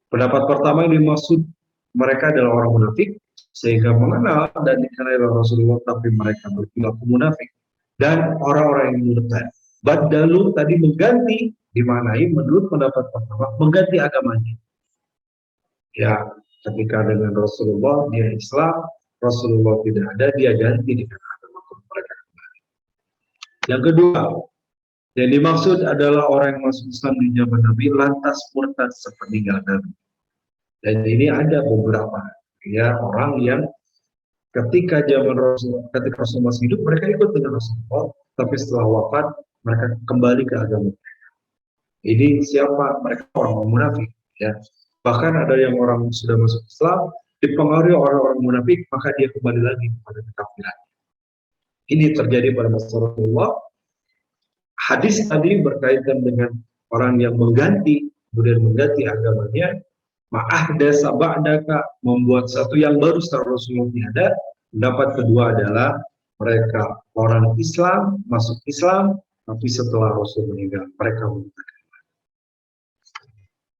Pendapat pertama yang dimaksud mereka adalah orang munafik, sehingga mengenal dan dikenal oleh Rasulullah, tapi mereka berperilaku munafik. Dan orang-orang yang murtad. Badalu tadi mengganti, dimaknai menurut pendapat pertama, mengganti agamanya. Ya, ketika dengan Rasulullah, dia Islam, Rasulullah tidak ada, dia ganti dengan agama mereka. Yang kedua, yang dimaksud adalah orang yang masuk Islam di zaman Nabi lantas murtad sepeninggal Nabi. Dan ini ada beberapa ya orang yang ketika zaman Rasul masih hidup mereka ikut dengan Rasulullah, tapi setelah wafat mereka kembali ke agama. Ini siapa? Mereka orang munafik. Ya. Bahkan ada yang orang sudah masuk Islam dipengaruhi orang-orang munafik, maka dia kembali lagi kepada kekafiran. Ini terjadi pada masa Rasulullah. Hadis tadi berkaitan dengan orang yang mengganti, kemudian mengganti agamanya, ma'ahdasa ba'daka, membuat satu yang baru setelah Rasulullah tiada. Pendapat kedua adalah mereka orang Islam, masuk Islam, tapi setelah Rasul meninggal, mereka menggunakan.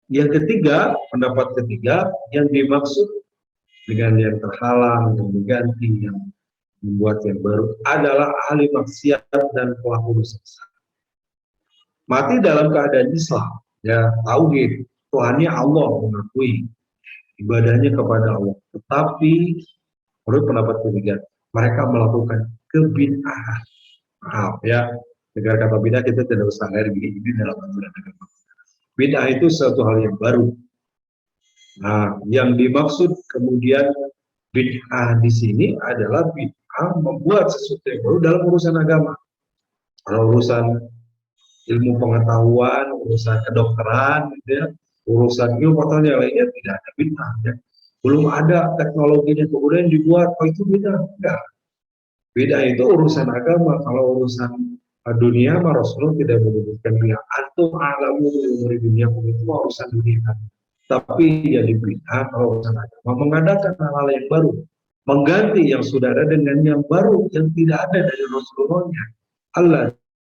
Yang ketiga, pendapat ketiga, yang dimaksud dengan yang terhalang, yang mengganti, yang membuat yang baru, adalah ahli maksiat dan pelaku dosa besar. Mati dalam keadaan Islam, ya tauhid, Tuhannya Allah, mengakui ibadahnya kepada Allah. Tetapi menurut pendapat ketiga, mereka melakukan kebid'ahan. Maaf ya, negara kata bid'ah kita tidak usah alergi, ini dalam aturan agama. Bid'ah itu suatu hal yang baru. Nah, yang dimaksud kemudian bid'ah di sini adalah bid'ah membuat sesuatu yang baru dalam urusan agama. Kalau urusan ilmu pengetahuan, urusan kedokteran, gitu ya, urusan ilmu pengetahuan yang lainnya tidak ada bid'ah. Ya. Belum ada teknologinya kemudian dibuat, oh itu bid'ah. Enggak. Bid'ah itu urusan agama. Kalau urusan dunia, Rasulullah tidak menyebutkan bid'ah. Antum a'lamu bi umuri dunia, itu urusan dunia. Tapi jadi bid'ah kalau urusan agama, mengadakan hal-hal yang baru, mengganti yang sudah ada dengan yang baru yang tidak ada dari Rasulullah-nya. Allah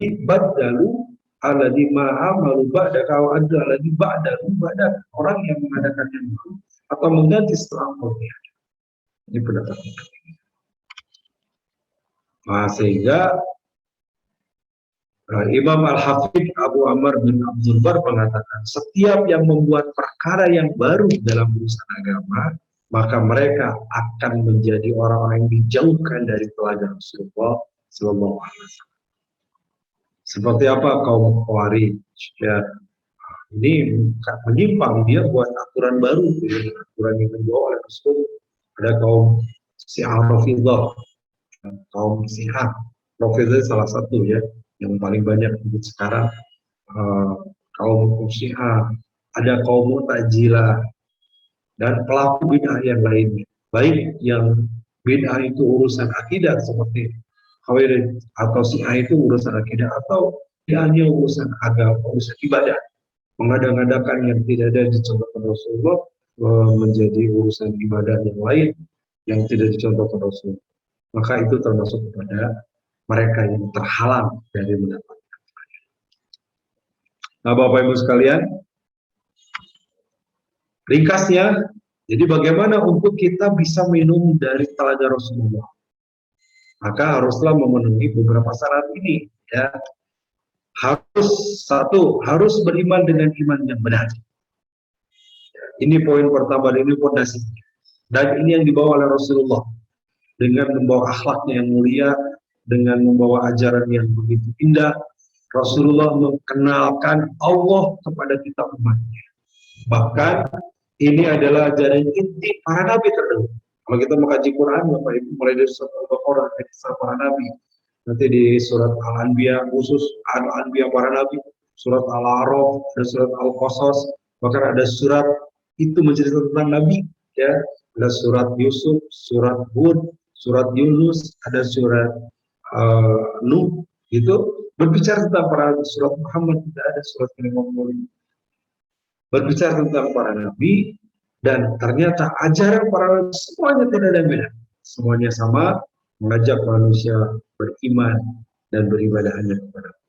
ibadalu alladzi ma'amalu ba'da kau ada alladzi ba'dalu ba'da, orang yang mengadakan yang baru atau mengganti setelah Rasulullah. Ini pendapat ketiga. Nah, sehingga Imam Al-Hafidh Abu Amr bin Abdul Bar mengatakan, setiap yang membuat perkara yang baru dalam urusan agama, maka mereka akan menjadi orang-orang yang dijauhkan dari teladan Rasulullah Sallallahu Alaihi Wasallam. Seperti apa kaum Khawarij? Ya, ini menyimpang, dia buat aturan baru, aturan yang dibawa oleh Rasulullah. Ada kaum Syiah Rafidhah, kaum Syiah Rafidhah salah satu ya, yang paling banyak disebut sekarang, kaum Syiah, ada kaum Mu'tazilah, dan pelaku bid'ah yang lainnya. Baik yang bid'ah itu urusan akidah seperti Khawarij atau Syiah itu urusan akidah, atau hanya urusan agama, urusan ibadah, mengada-ngadakan yang tidak ada dicontohkan Rasulullah menjadi urusan ibadah yang lain yang tidak dicontohkan Rasulullah. Maka itu termasuk kepada mereka yang terhalang dari mendapatkan. Nah, Bapak Ibu sekalian, ringkasnya, jadi bagaimana untuk kita bisa minum dari telaga Rasulullah? Maka haruslah memenuhi beberapa syarat ini. Ya, harus beriman dengan iman yang benar. Ini poin pertama, ini fondasi. Dan ini yang dibawa oleh Rasulullah dengan membawa akhlaknya yang mulia, dengan membawa ajaran yang begitu indah. Rasulullah mengenalkan Allah kepada kita umatnya. Bahkan ini adalah ajaran inti para nabi terdahulu. Kalau kita mengkaji Quran, Bapak Ibu, mulai dari surat Al-Baqarah, kisah para nabi, nanti di surat Al-Anbiya khusus Al-Anbiya para nabi, surat Al-A'raf, ada surat Al-Qasas, bahkan ada surat itu menceritakan tentang nabi, ya, ada surat Yusuf, surat Hud, surat Yunus, ada surat Nuh, itu berbicara tentang para nabi. Surat Muhammad tidak ada surat yang berbicara tentang para nabi, dan ternyata ajaran para nabi semuanya tidak ada beda, semuanya sama, mengajak manusia beriman dan beribadah hanya kepada Allah.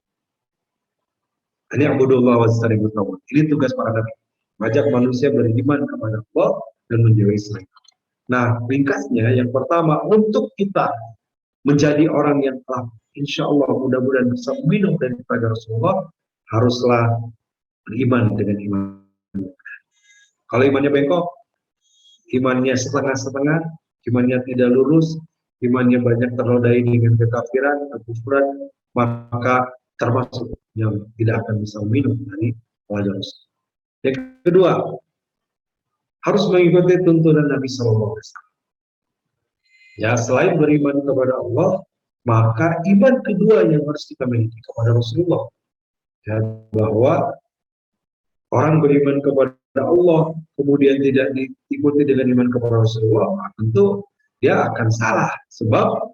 Ini Abdullah wassalamu. Ini tugas para nabi, mengajak manusia beriman kepada Allah dan menjauhi selain. Nah, ringkasnya yang pertama, untuk kita menjadi orang yang telah insya Allah mudah-mudahan bisa minum daripada Rasulullah, haruslah beriman dengan iman. Kalau imannya bengkok, imannya setengah-setengah, imannya tidak lurus, imannya banyak terlodai dengan kekafiran, kekufuran, maka termasuk yang tidak akan bisa minum dari wajah Rasul. Yang kedua, harus mengikuti tuntunan Nabi SAW. Ya, selain beriman kepada Allah, maka iman kedua yang harus kita miliki kepada Rasulullah, ya, bahwa orang beriman kepada Allah kemudian tidak diikuti dengan iman kepada Rasulullah, tentu dia akan salah, sebab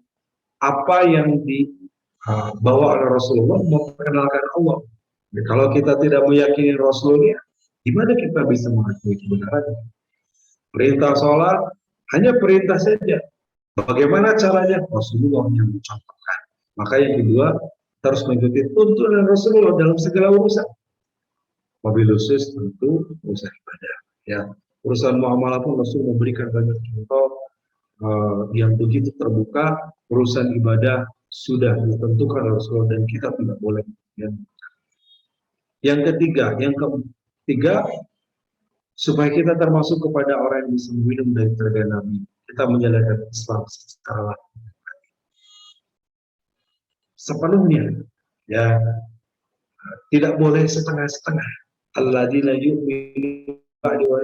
apa yang dibawa oleh Rasulullah memperkenalkan Allah. Jadi, kalau kita tidak meyakini Rasulnya, gimana kita bisa mengakui kebenarannya? Perintah sholat hanya perintah saja. Bagaimana caranya? Rasulullah yang mencontohkan. Maka yang kedua, kita harus mengikuti tuntunan Rasulullah dalam segala urusan. Mobil khusus tentu urusan ibadah. Ya, urusan muamalah pun Rasul memberikan banyak contoh yang begitu terbuka. Urusan ibadah sudah ditentukan oleh Rasulullah dan kita tidak boleh. Yang ketiga, supaya kita termasuk kepada orang yang bisa minum dari telaga Nabi, kita menjalankan Islam secara sepenuhnya, ya, tidak boleh setengah-setengah. Alladzina yu'minu ba'di wa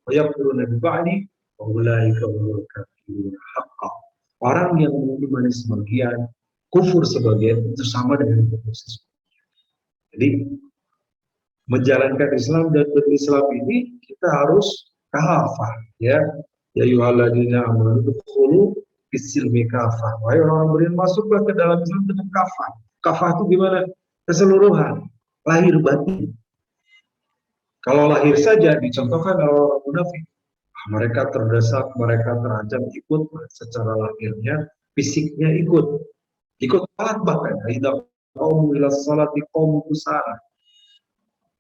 yakfuruna bi ba'di wa ulaika humul kafirun haqqan. Orang yang mengimani sebagian, kufur sebagian, itu sama dengan kufur sebagian. Jadi menjalankan Islam dan berislam ini kita harus kafah, ya. Ya ayyuhalladzina amanu udkhulu fis-silmi kafah. Wahai orang beriman, masuklah ke dalam Islam dengan kafah. Kafah itu gimana? Keseluruhan, lahir batin. Kalau lahir saja dicontohkan oleh orang munafik, mereka terdesak, mereka terancam ikut secara lahirnya, fisiknya ikut salat bahkan. Idza qamu ila sholati qamu kusala.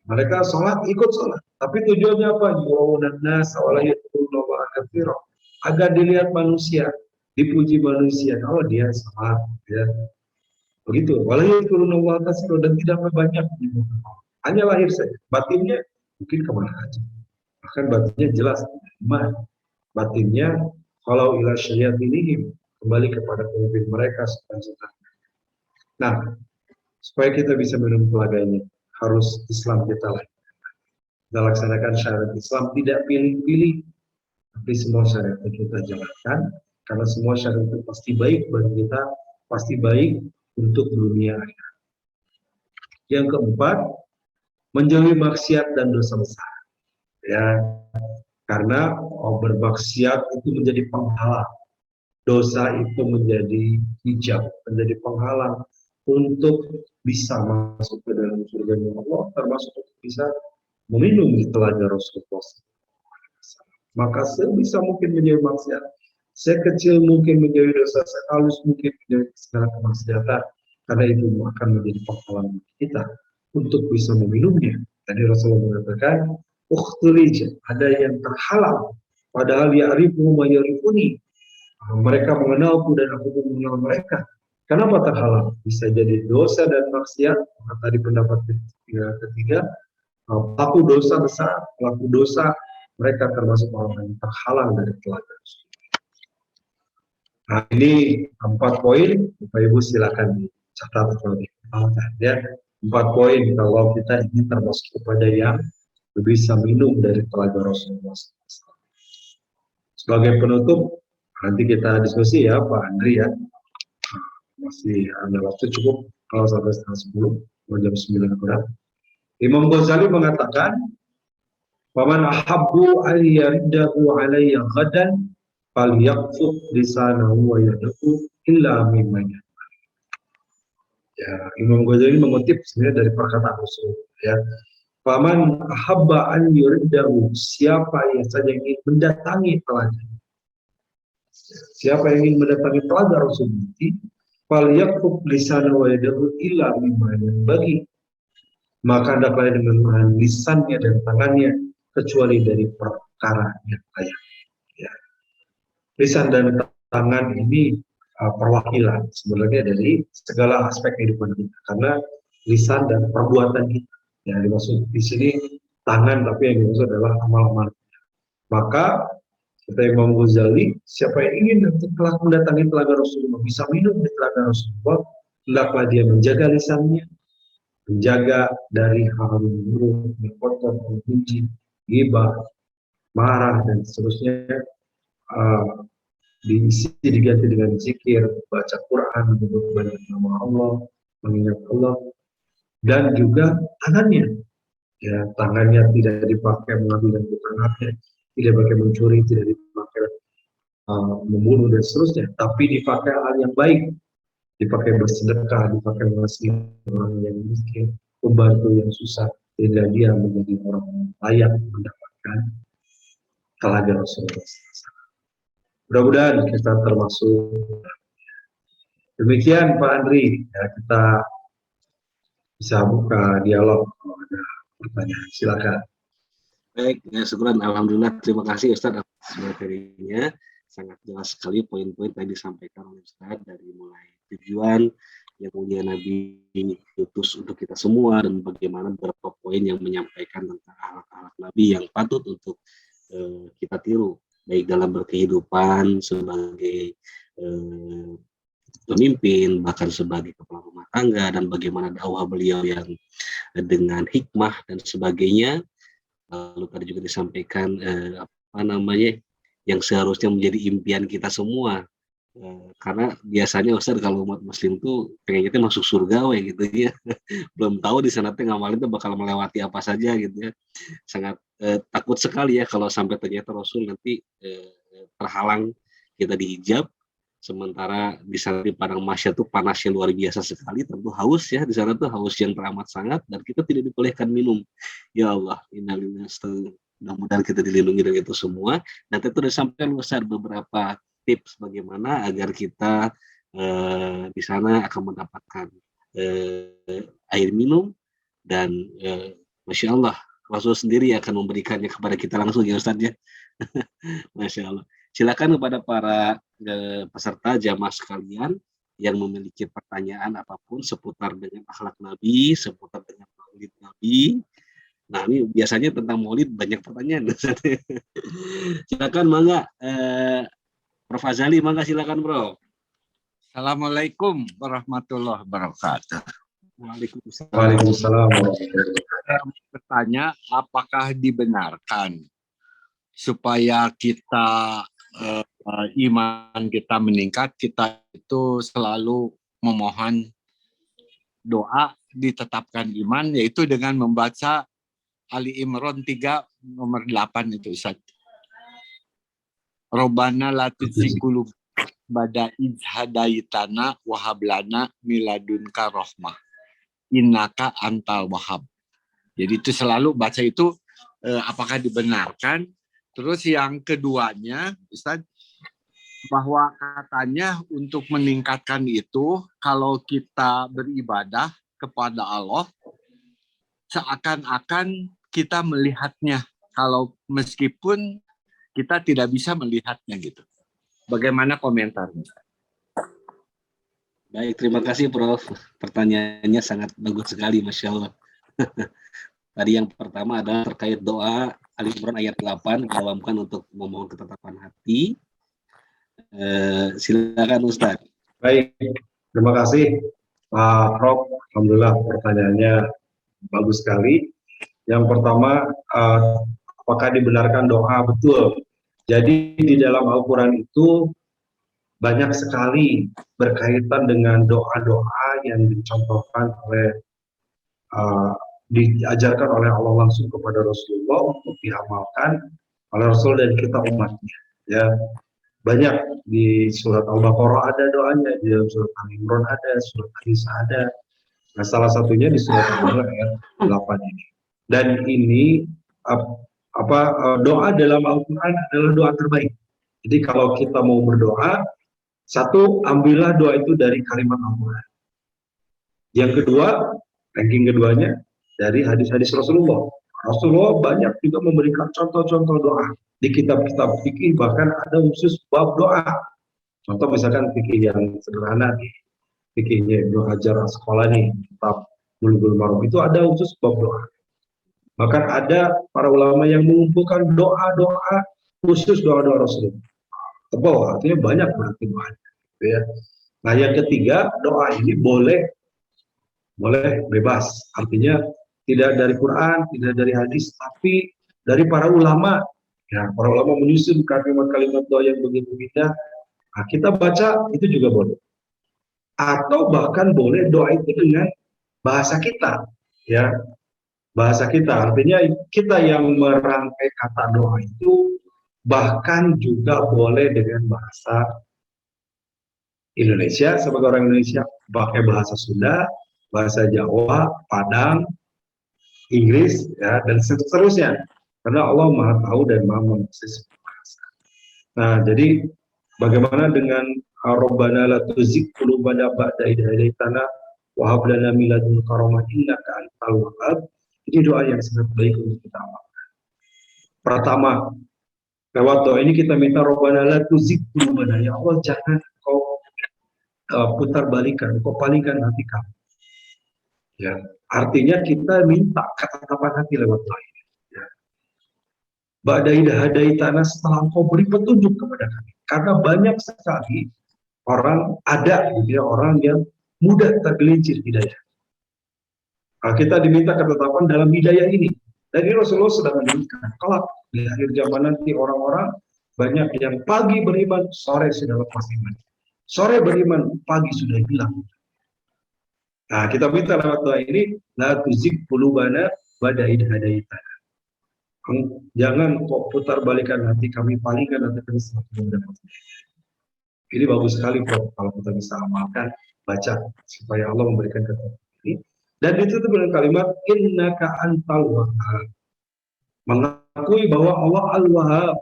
Mereka sholat, ikut sholat. Tapi tujuannya apa? Yu'awunan nas wa la yadhkurullaha katsiran. Agar dilihat manusia, dipuji manusia. Kalau dia sholat, ya. Begitu. Wa la yadhkurullaha katsiran, dan tidak banyak. Hanya lahir saja. Batinnya mungkin kemana aja. Bahkan batinnya jelas. Iman. Batinnya, kalau ila syayatinihim, kembali kepada pemimpin mereka. Nah, supaya kita bisa minum telaganya, harus Islam kita kita laksanakan syariat Islam, tidak pilih-pilih, tapi semua syariat kita jalankan, karena semua syariat itu pasti baik bagi kita, pasti baik untuk dunia akhirat. Yang keempat, menjauhi maksiat dan dosa besar, ya, karena bermaksiat itu menjadi penghalang, dosa itu menjadi hijab, menjadi penghalang untuk bisa masuk ke dalam surga Allah, termasuk untuk bisa meminum di telaga Rasulullah. Maka sebisa mungkin menjauhi maksiat, sekecil mungkin menjauhi dosa, sehalus mungkin menjauhi segala kemaksiatan, karena itu akan menjadi penghalang kita untuk bisa meminumnya. Tadi Rasulullah mengatakan, ukhtulij, ada yang terhalang, padahal ya'rifu ma ya'rifuni, mereka mengenalku dan aku pun mengenal mereka. Kenapa terhalang? Bisa jadi dosa dan maksiat. Tadi pendapat ketiga, pelaku dosa besar, pelaku dosa, mereka termasuk orang yang terhalang dari telaga. Nah, ini 4 poin, Bapak Ibu silakan dicatat atau dihafalkan, ya. 4 poin kalau kita ingin termasuk kepada yang bisa minum dari telaga Rasulullah. Sebagai penutup, nanti kita diskusi ya Pak Andri ya. Masih ada waktu cukup kalau sampai setengah 10, jam 9 kurang. Imam Ghazali mengatakan, "Faman ahabbu an yardahu alayya ghadan falyaqfut lisanahu wa yadahu illa mimman." Ya, Imam Ghazali mengutip sebenarnya dari perkataan Rasul ya. Faman ahabba an yuridahu, siapa yang saja ingin mendatangi teladan. Siapa yang ingin mendatangi teladan Rasul itu, fal yakub lisana wa yadahu illa mimma bagi, maka hendaklah dengan menahan lisannya dan tangannya kecuali dari perkara yang layak. Ya. Lisan dan tangan ini perwakilan sebenarnya dari segala aspek kehidupan kita, karena lisan dan perbuatan kita. Ya, dimaksud di sini tangan, tapi yang dimaksud adalah amal-amal. Maka kata Imam Ghazali, siapa yang ingin nanti telah mendatangi telaga Rasulullah, bisa minum di telaga Rasulullah, hendaklah dia menjaga lisannya, menjaga dari hal-hal buruk, kotor, benci, ghibah, marah dan seterusnya. Diganti dengan zikir, baca Quran, menyebut banyak nama Allah, mengingat Allah, dan juga tangannya. Ya, tangannya tidak dipakai mengambil dan bukan, tidak dipakai mencuri, tidak dipakai membunuh dan seterusnya, tapi dipakai hal yang baik, dipakai bersedekah, dipakai mengasihi orang yang miskin, membantu yang susah, sehingga dia menjadi orang yang layak mendapatkan telaga Rasulullah. Mudah-mudahan kita termasuk. Demikian Pak Andri, ya, kita bisa buka dialog kalau ada pertanyaan. Silakan. Baik, ya, syukuran. Alhamdulillah, terima kasih Ustadz atas materinya. Sangat jelas sekali poin-poin tadi disampaikan oleh Ustadz, dari mulai tujuan yang mulia Nabi diutus untuk kita semua, dan bagaimana beberapa poin yang menyampaikan tentang akhlak-akhlak Nabi yang patut untuk kita tiru, baik dalam berkehidupan sebagai pemimpin, bahkan sebagai kepala rumah tangga, dan bagaimana dakwah beliau yang dengan hikmah dan sebagainya. Lalu tadi juga disampaikan yang seharusnya menjadi impian kita semua, karena biasanya Ustaz kalau umat muslim tuh pengennya tuh masuk surga gitu ya, belum tahu di sana tuh ngamalin tuh bakal melewati apa saja gitu ya. Sangat takut sekali ya kalau sampai ternyata Rasul nanti terhalang kita dihijab, sementara di sana di padang mahsyar tuh panasnya luar biasa sekali, tentu haus ya, di sana tuh haus yang teramat sangat, dan kita tidak dibolehkan minum. Ya Allah, innalillahi, mudah-mudahan kita dilindungi dari itu semua. Dan tentu disampaikan Ustaz beberapa tips bagaimana agar kita di sana akan mendapatkan air minum, dan Masya Allah, Rasul sendiri akan memberikannya kepada kita langsung ya Ustaz ya. Masya Allah. Silakan kepada para peserta jamaah sekalian yang memiliki pertanyaan apapun seputar dengan akhlak Nabi, seputar dengan maulid Nabi. Nah, ini biasanya tentang maulid banyak pertanyaan. Silakan mangga, Prof. Azali, mangga silakan Bro. Assalamualaikum warahmatullahi wabarakatuh. Waalaikumsalam. Waalaikumsalam. Saya bertanya, apakah dibenarkan supaya kita iman kita meningkat, kita itu selalu memohon doa ditetapkan iman, yaitu dengan membaca Ali Imran 3 nomor 8 itu Ustaz. Robbana la tuzigh qulubana ba'da idh hadaitana wa hab lana min ladunka rahmah innaka antal wahhab. Jadi itu selalu baca itu, apakah dibenarkan? Terus yang keduanya, Ustaz, bahwa katanya untuk meningkatkan itu, kalau kita beribadah kepada Allah, seakan-akan kita melihatnya, kalau meskipun kita tidak bisa melihatnya gitu. Bagaimana komentarnya? Baik, terima kasih Prof. Pertanyaannya sangat bagus sekali, Masya Allah. Tadi yang pertama adalah terkait doa Ali Imran ayat 8, dalamkan untuk memohon ketetapan hati. Silakan Ustaz. Baik, terima kasih Pak Prof. Alhamdulillah pertanyaannya bagus sekali. Yang pertama, apakah dibenarkan doa betul Jadi di dalam Al-Quran itu banyak sekali berkaitan dengan doa-doa yang dicontohkan oleh diajarkan oleh Allah langsung kepada Rasulullah untuk diamalkan oleh Rasul dan kita umatnya. Ya, banyak di surat Al-Baqarah ada doanya, di dalam surat Al-Imran ada, surat An-Nisa ada. Nah, salah satunya di surat Al-Baqarah ayat 8 ini. Dan ini doa dalam Al-Quran adalah doa terbaik. Jadi kalau kita mau berdoa, satu, ambillah doa itu dari kalimat Al-Quran. Yang kedua, ranking keduanya dari hadis-hadis Rasulullah. Rasulullah banyak juga memberikan contoh-contoh doa di kitab-kitab fikih, bahkan ada khusus bab doa. Contoh misalkan fikih yang sederhana di fikihnya Ibnu Hajar Asqalani, kitab Bulughul Maram itu ada khusus bab doa. Bahkan ada para ulama yang mengumpulkan doa-doa khusus doa-doa Rasulullah. Tebal, artinya banyak berarti doanya. Ya. Nah yang ketiga, doa ini boleh bebas, artinya tidak dari Quran, tidak dari hadis, tapi dari para ulama. Ya, para ulama menyusun kalimat-kalimat doa yang begitu indah. Nah, kita baca itu juga boleh. Atau bahkan boleh doa itu dengan bahasa kita, ya. Bahasa kita, artinya kita yang merangkai kata doa itu bahkan juga boleh dengan bahasa Indonesia, sebagai orang Indonesia pakai bahasa Sunda, bahasa Jawa, Padang, Inggris, ya, dan seterusnya. Karena Allah Maha Tahu dan Maha Menguasai semua bahasa. Nah, jadi bagaimana dengan Rabbana la tuzigh qulubana ba'da idh hadaitana wa hab lana min ladunka rahmah innaka antal wahhab. Ini doa yang sangat baik untuk kita amalkan. Pertama, lewat doa ini kita minta Rabbana la tuzigh qulubana, ya Allah jangan kau putar balikan, kau palingkan hati kami. Ya, artinya kita minta ketetapan hati lewat doa ini. Ya. Ba'da idh hadaitana, setelah kau beri petunjuk kepada kami. Karena banyak sekali orang orang yang mudah tergelincir hidayah. Nah, kita diminta ketetapan dalam hidayah ini. Dan Rasulullah sudah menyebutkan, kalau di akhir zaman nanti orang-orang banyak yang pagi beriman, sore sudah lepas iman. Sore beriman, pagi sudah hilang. Nah, kita minta lewat doa ini, la tuzigh qulubana ba'da idh hadaitana. Jangan kok putar balikan hati kami, palingkan hati kami setelah kami mendapat hidayah. Ini bagus sekali kalau kita bisa amalkan, baca supaya Allah memberikan ketetapan ini. Dan ditutup dengan kalimat innaka antal wahhab. Mengakui bahwa Allah al-wahhab.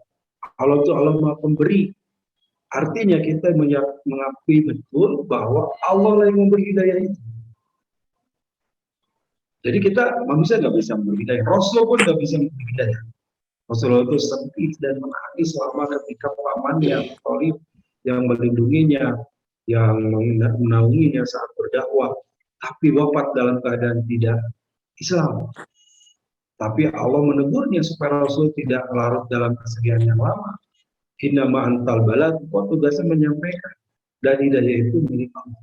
Allah itu Allah Maha Pemberi. Artinya kita mengakui betul bahwa Allah yang memberi hidayah itu. Jadi kita manusia nggak bisa memberi hidayah. Rasul pun nggak bisa memberi hidayah. Rasulullah itu sedih dan menangis selama ketika pamannya Thalib yang melindunginya, yang menaunginya saat berdakwah. Tapi wafat dalam keadaan tidak Islam. Tapi Allah menegurnya supaya Rasul tidak larut dalam kesedihan yang lama. Innama antal balad, tugasnya menyampaikan. Dan hidayah itu milik Allah.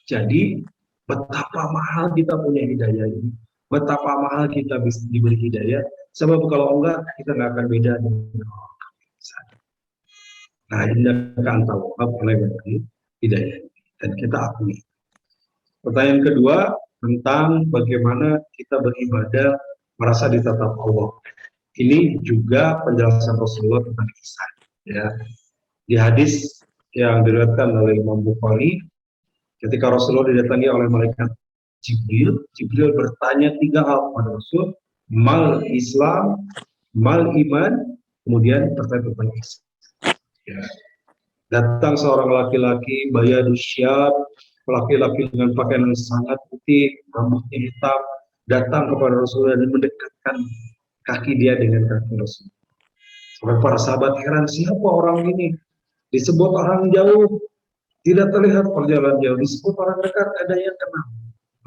Jadi, betapa mahal kita punya hidayah ini. Betapa mahal kita bisa diberi hidayah. Sebab kalau enggak, kita nggak akan beda dengan orang. Nah, innaka antal wahhab, oleh hidayah. Dan kita akui. Pertanyaan kedua tentang bagaimana kita beribadah merasa ditatap Allah. Ini juga penjelasan Rasulullah tentang ihsan. Ya. Di hadis yang diriwayatkan oleh Imam Bukhari, ketika Rasulullah didatangi oleh malaikat Jibril, Jibril bertanya 3 hal kepada Rasul, mal Islam, mal iman, kemudian bertanya tentang ihsan. Ya. Datang seorang laki-laki bayadus syab, laki-laki dengan pakaian yang sangat putih, rambutnya hitam, datang kepada Rasulullah dan mendekatkan kaki dia dengan kaki Rasulullah. Sampai para sahabat heran, siapa orang ini? Disebut orang jauh, tidak terlihat perjalanan jauh. Disebut orang dekat, ada yang kenal.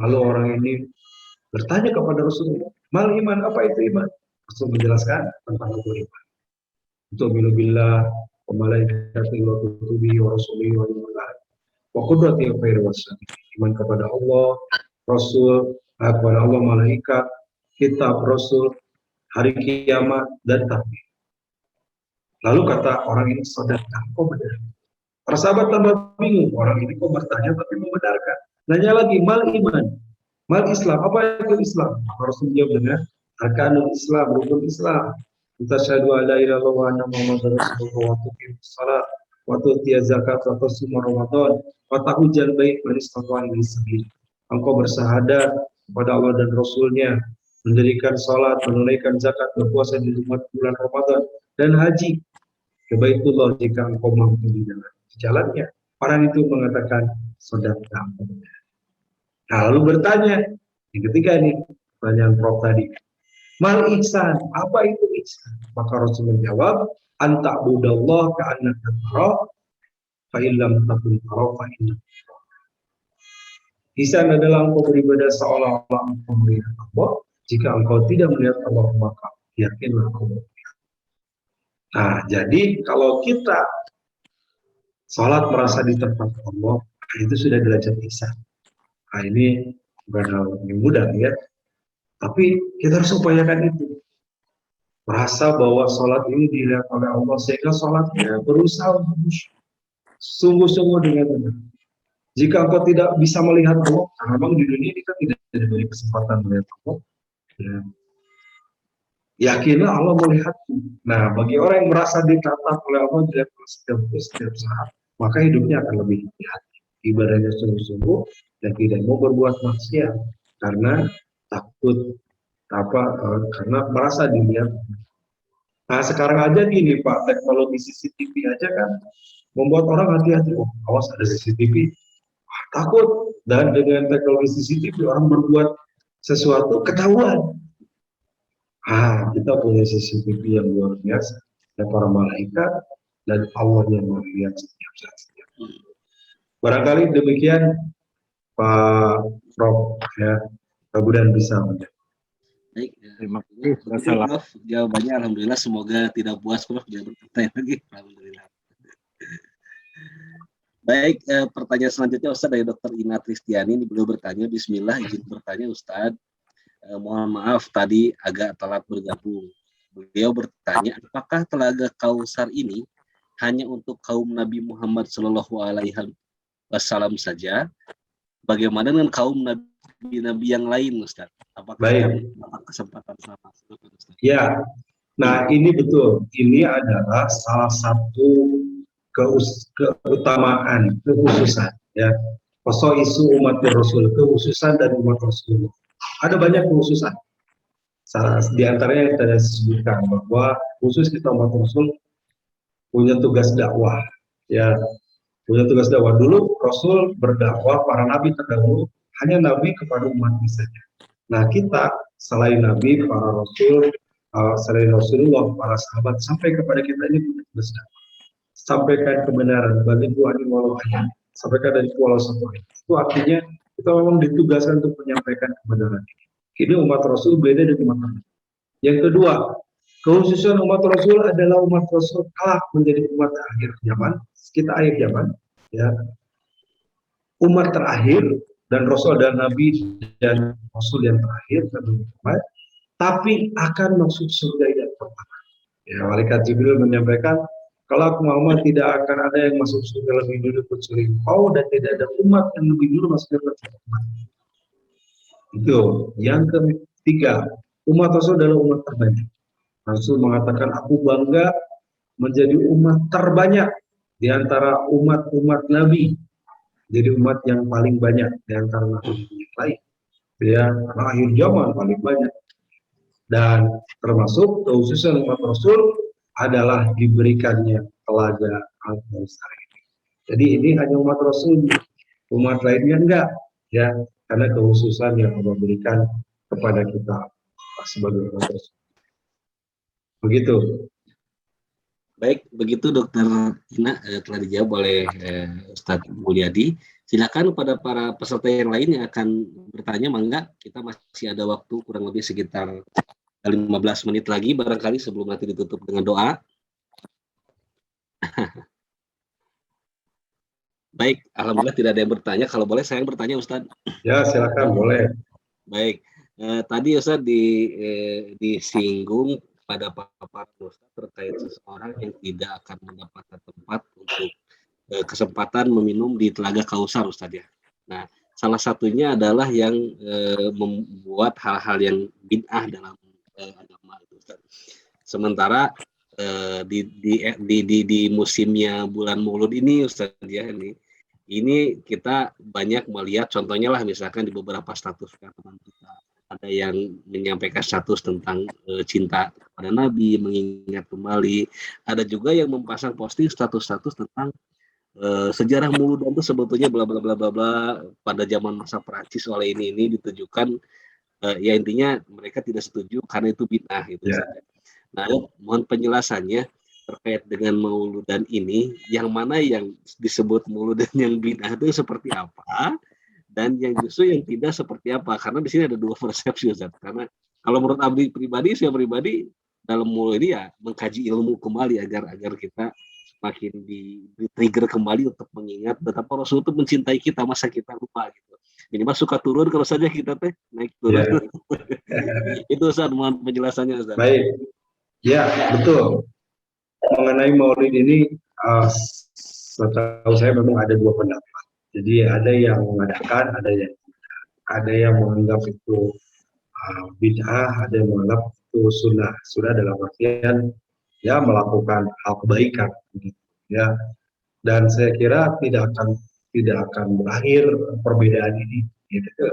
Lalu orang ini bertanya kepada Rasulullah, mal iman, apa itu iman? Rasul menjelaskan tentang itu iman. Untuk binubillah, wa malaikatihi wa kutubihi wa rasulihi wa iman. Wa qudrati khair wasyati, iman kepada Allah, Rasul, kepada Allah, malaikat, kitab, Rasul, hari kiamat, dan takdir. Lalu kata orang ini, saudara, kok benar? Para sahabat tambah bingung, orang ini kok bertanya tapi membenarkan. Nanya lagi, mal iman, mal Islam, apa itu Islam? Maka Rasul jawab dengan arkanul Islam, rukun Islam. Kita syahadu ala ilallah wa anna Muhammadar Rasulullah wa tuqimus shalah wa tu'tiyaz zakat wa tasum Ramadan wa tahujjal bait man istata'a ilaihi sabil. Engkau bersyahadat kepada Allah dan Rasulnya, mendirikan salat, menunaikan zakat, berpuasa di bulan Ramadan, dan haji ke Baitullah jika engkau mampu di jalannya. Orang itu mengatakan, sedekah. Nah, lalu bertanya, yang ketiga nih, pertanyaan Prof tadi, mal ihsan, apa itu ihsan? Maka Rasul menjawab, anta budallah ka'annaka tarah, fa illam takun tarah fa innahu tarah. Ihsan adalah engkau beribadah seolah-olah engkau melihat Allah. Jika engkau tidak melihat Allah, maka yakinlah engkau. Nah, jadi kalau kita sholat merasa di tempat Allah, itu sudah derajat ihsan. Nah, ini bukan hal yang mudah ya, tapi kita harus upayakan itu. Merasa bahwa sholat ini dilihat oleh Allah, sehingga sholatnya berusaha sungguh-sungguh dengan benar. Jika engkau tidak bisa melihat Allah, karena memang di dunia kita tidak diberi kesempatan melihat Allah, ya, yakinlah Allah melihatmu. Nah, bagi orang yang merasa ditatap oleh Allah setiap saat, maka hidupnya akan lebih hati-hati. Ibadahnya sungguh-sungguh dan tidak mau berbuat maksiat karena takut karena merasa dilihat. Nah, sekarang aja gini Pak, teknologi CCTV aja kan membuat orang hati-hati. Oh, awas ada CCTV. Takut. Dan dengan teknologi CCTV orang berbuat sesuatu ketahuan. Kita punya CCTV yang luar biasa, dan para malaikat dan Allah yang melihat setiap saat. Barangkali demikian Pak Prof ya, mudah-mudahan bisa menjawab. Baik, Terima kasih. Prof, jawabannya alhamdulillah, semoga tidak puas Prof, jangan bertanya lagi. Alhamdulillah. Baik, pertanyaan selanjutnya Ustaz dari Dr. Ina Tristiani. Ini beliau bertanya, Bismillah, izin bertanya Ustaz. Mohon maaf tadi agak telat bergabung. Beliau bertanya, apakah Telaga Kausar ini hanya untuk kaum Nabi Muhammad Shallallahu Alaihi Wasallam saja? Bagaimana dengan kaum nabi-nabi yang lain, Ustaz? Apakah kesempatan sama? Ustaz? Ya, nah ini betul. Ini adalah salah satu keutamaan, kekhususan. Ya, isu umat Rasul, kekhususan dari umat Rasulullah. Ada banyak kekhususan. Di antaranya yang tadi disebutkan bahwa khusus kita umat Rasul punya tugas dakwah. Ya, punya tugas dakwah. Dulu Rasul berdakwah, para nabi terdahulu hanya nabi kepada umatnya saja. Nah, kita selain nabi, para rasul, selain Rasulullah, para sahabat sampai kepada kita ini punya tugas dakwah. Sampaikan kebenaran, balik wani walau ayat, sampaikan dari walau satu ayat. Itu artinya kita memang ditugaskan untuk menyampaikan kebenaran. Ini umat Rasul beda dari umat Nabi. Yang kedua, kekhususan umat Rasul adalah umat Rasul kelak menjadi umat akhir zaman, kita akhir zaman, ya, umat terakhir dan Rasul dan Nabi dan Rasul yang terakhir tapi akan masuk surga yang pertama. Ya, malaikat Jibril menyampaikan, kalau Muhammad tidak akan ada yang masuk surga lebih dulu kecuali engkau dan tidak ada umat yang lebih dulu masuk surga kecuali umat. Itu. Yang ketiga, umat Rasul adalah umat terbanyak. Rasul mengatakan, aku bangga menjadi umat terbanyak di antara umat-umat Nabi. Jadi umat yang paling banyak di antara Nabi yang lain. Ya, akhir zaman paling banyak. Dan termasuk kekhususan umat Rasul adalah diberikannya Telaga Al-Kausar ini. Jadi ini hanya umat Rasul, umat lainnya enggak, ya, karena kekhususan yang Allah berikan kepada kita sebagai umat Rasul. Begitu. Baik, begitu Dokter Ina telah dijawab oleh Ustadz Mulyadi. Silakan kepada para peserta yang lain yang akan bertanya, mangga, kita masih ada waktu kurang lebih sekitar 15 menit lagi barangkali sebelum nanti ditutup dengan doa. Baik, alhamdulillah tidak ada yang bertanya. Kalau boleh saya yang bertanya, Ustadz. Ya, silakan boleh. Baik, tadi Ustadz disinggung pada paparan Ustaz terkait seseorang yang tidak akan mendapatkan tempat untuk kesempatan meminum di Telaga Kausar, Ustaz ya. Nah, salah satunya adalah yang membuat hal-hal yang bid'ah dalam agama itu, Ustaz. Sementara di musimnya bulan Maulud ini, Ustaz ya, ini kita banyak melihat contohnya lah, misalkan di beberapa status teman kita ada yang menyampaikan status tentang cinta kepada Nabi, mengingat kembali. Ada juga yang memasang posting status-status tentang sejarah Muludan itu sebetulnya bla bla bla bla bla pada zaman masa Prancis oleh ini ditujukan, ya intinya mereka tidak setuju karena itu bid'ah gitu saja. Nah, mohon penjelasannya terkait dengan Mauludan ini, yang mana yang disebut Mauludan yang bid'ah itu seperti apa, dan yang justru yang tidak seperti apa, karena di sini ada dua persepsi, Ustaz. Karena kalau menurut Abdi pribadi, saya pribadi dalam Maulud ini ya mengkaji ilmu kembali agar kita makin di trigger kembali untuk mengingat betapa Rasul itu mencintai kita, masa kita lupa gitu. Minimal suka turun kalau saja kita naik turun. Itu Ustaz, mohon penjelasannya Ustaz. Baik, ya betul. Mengenai Maulid ini, setahu saya memang ada dua pendapat. Jadi ada yang mengadakan, ada yang menganggap itu bid'ah, ada yang menganggap itu sunnah. Sunnah dalam artian ya melakukan hal kebaikan, ya. Dan saya kira tidak akan berakhir perbedaan ini, gitu.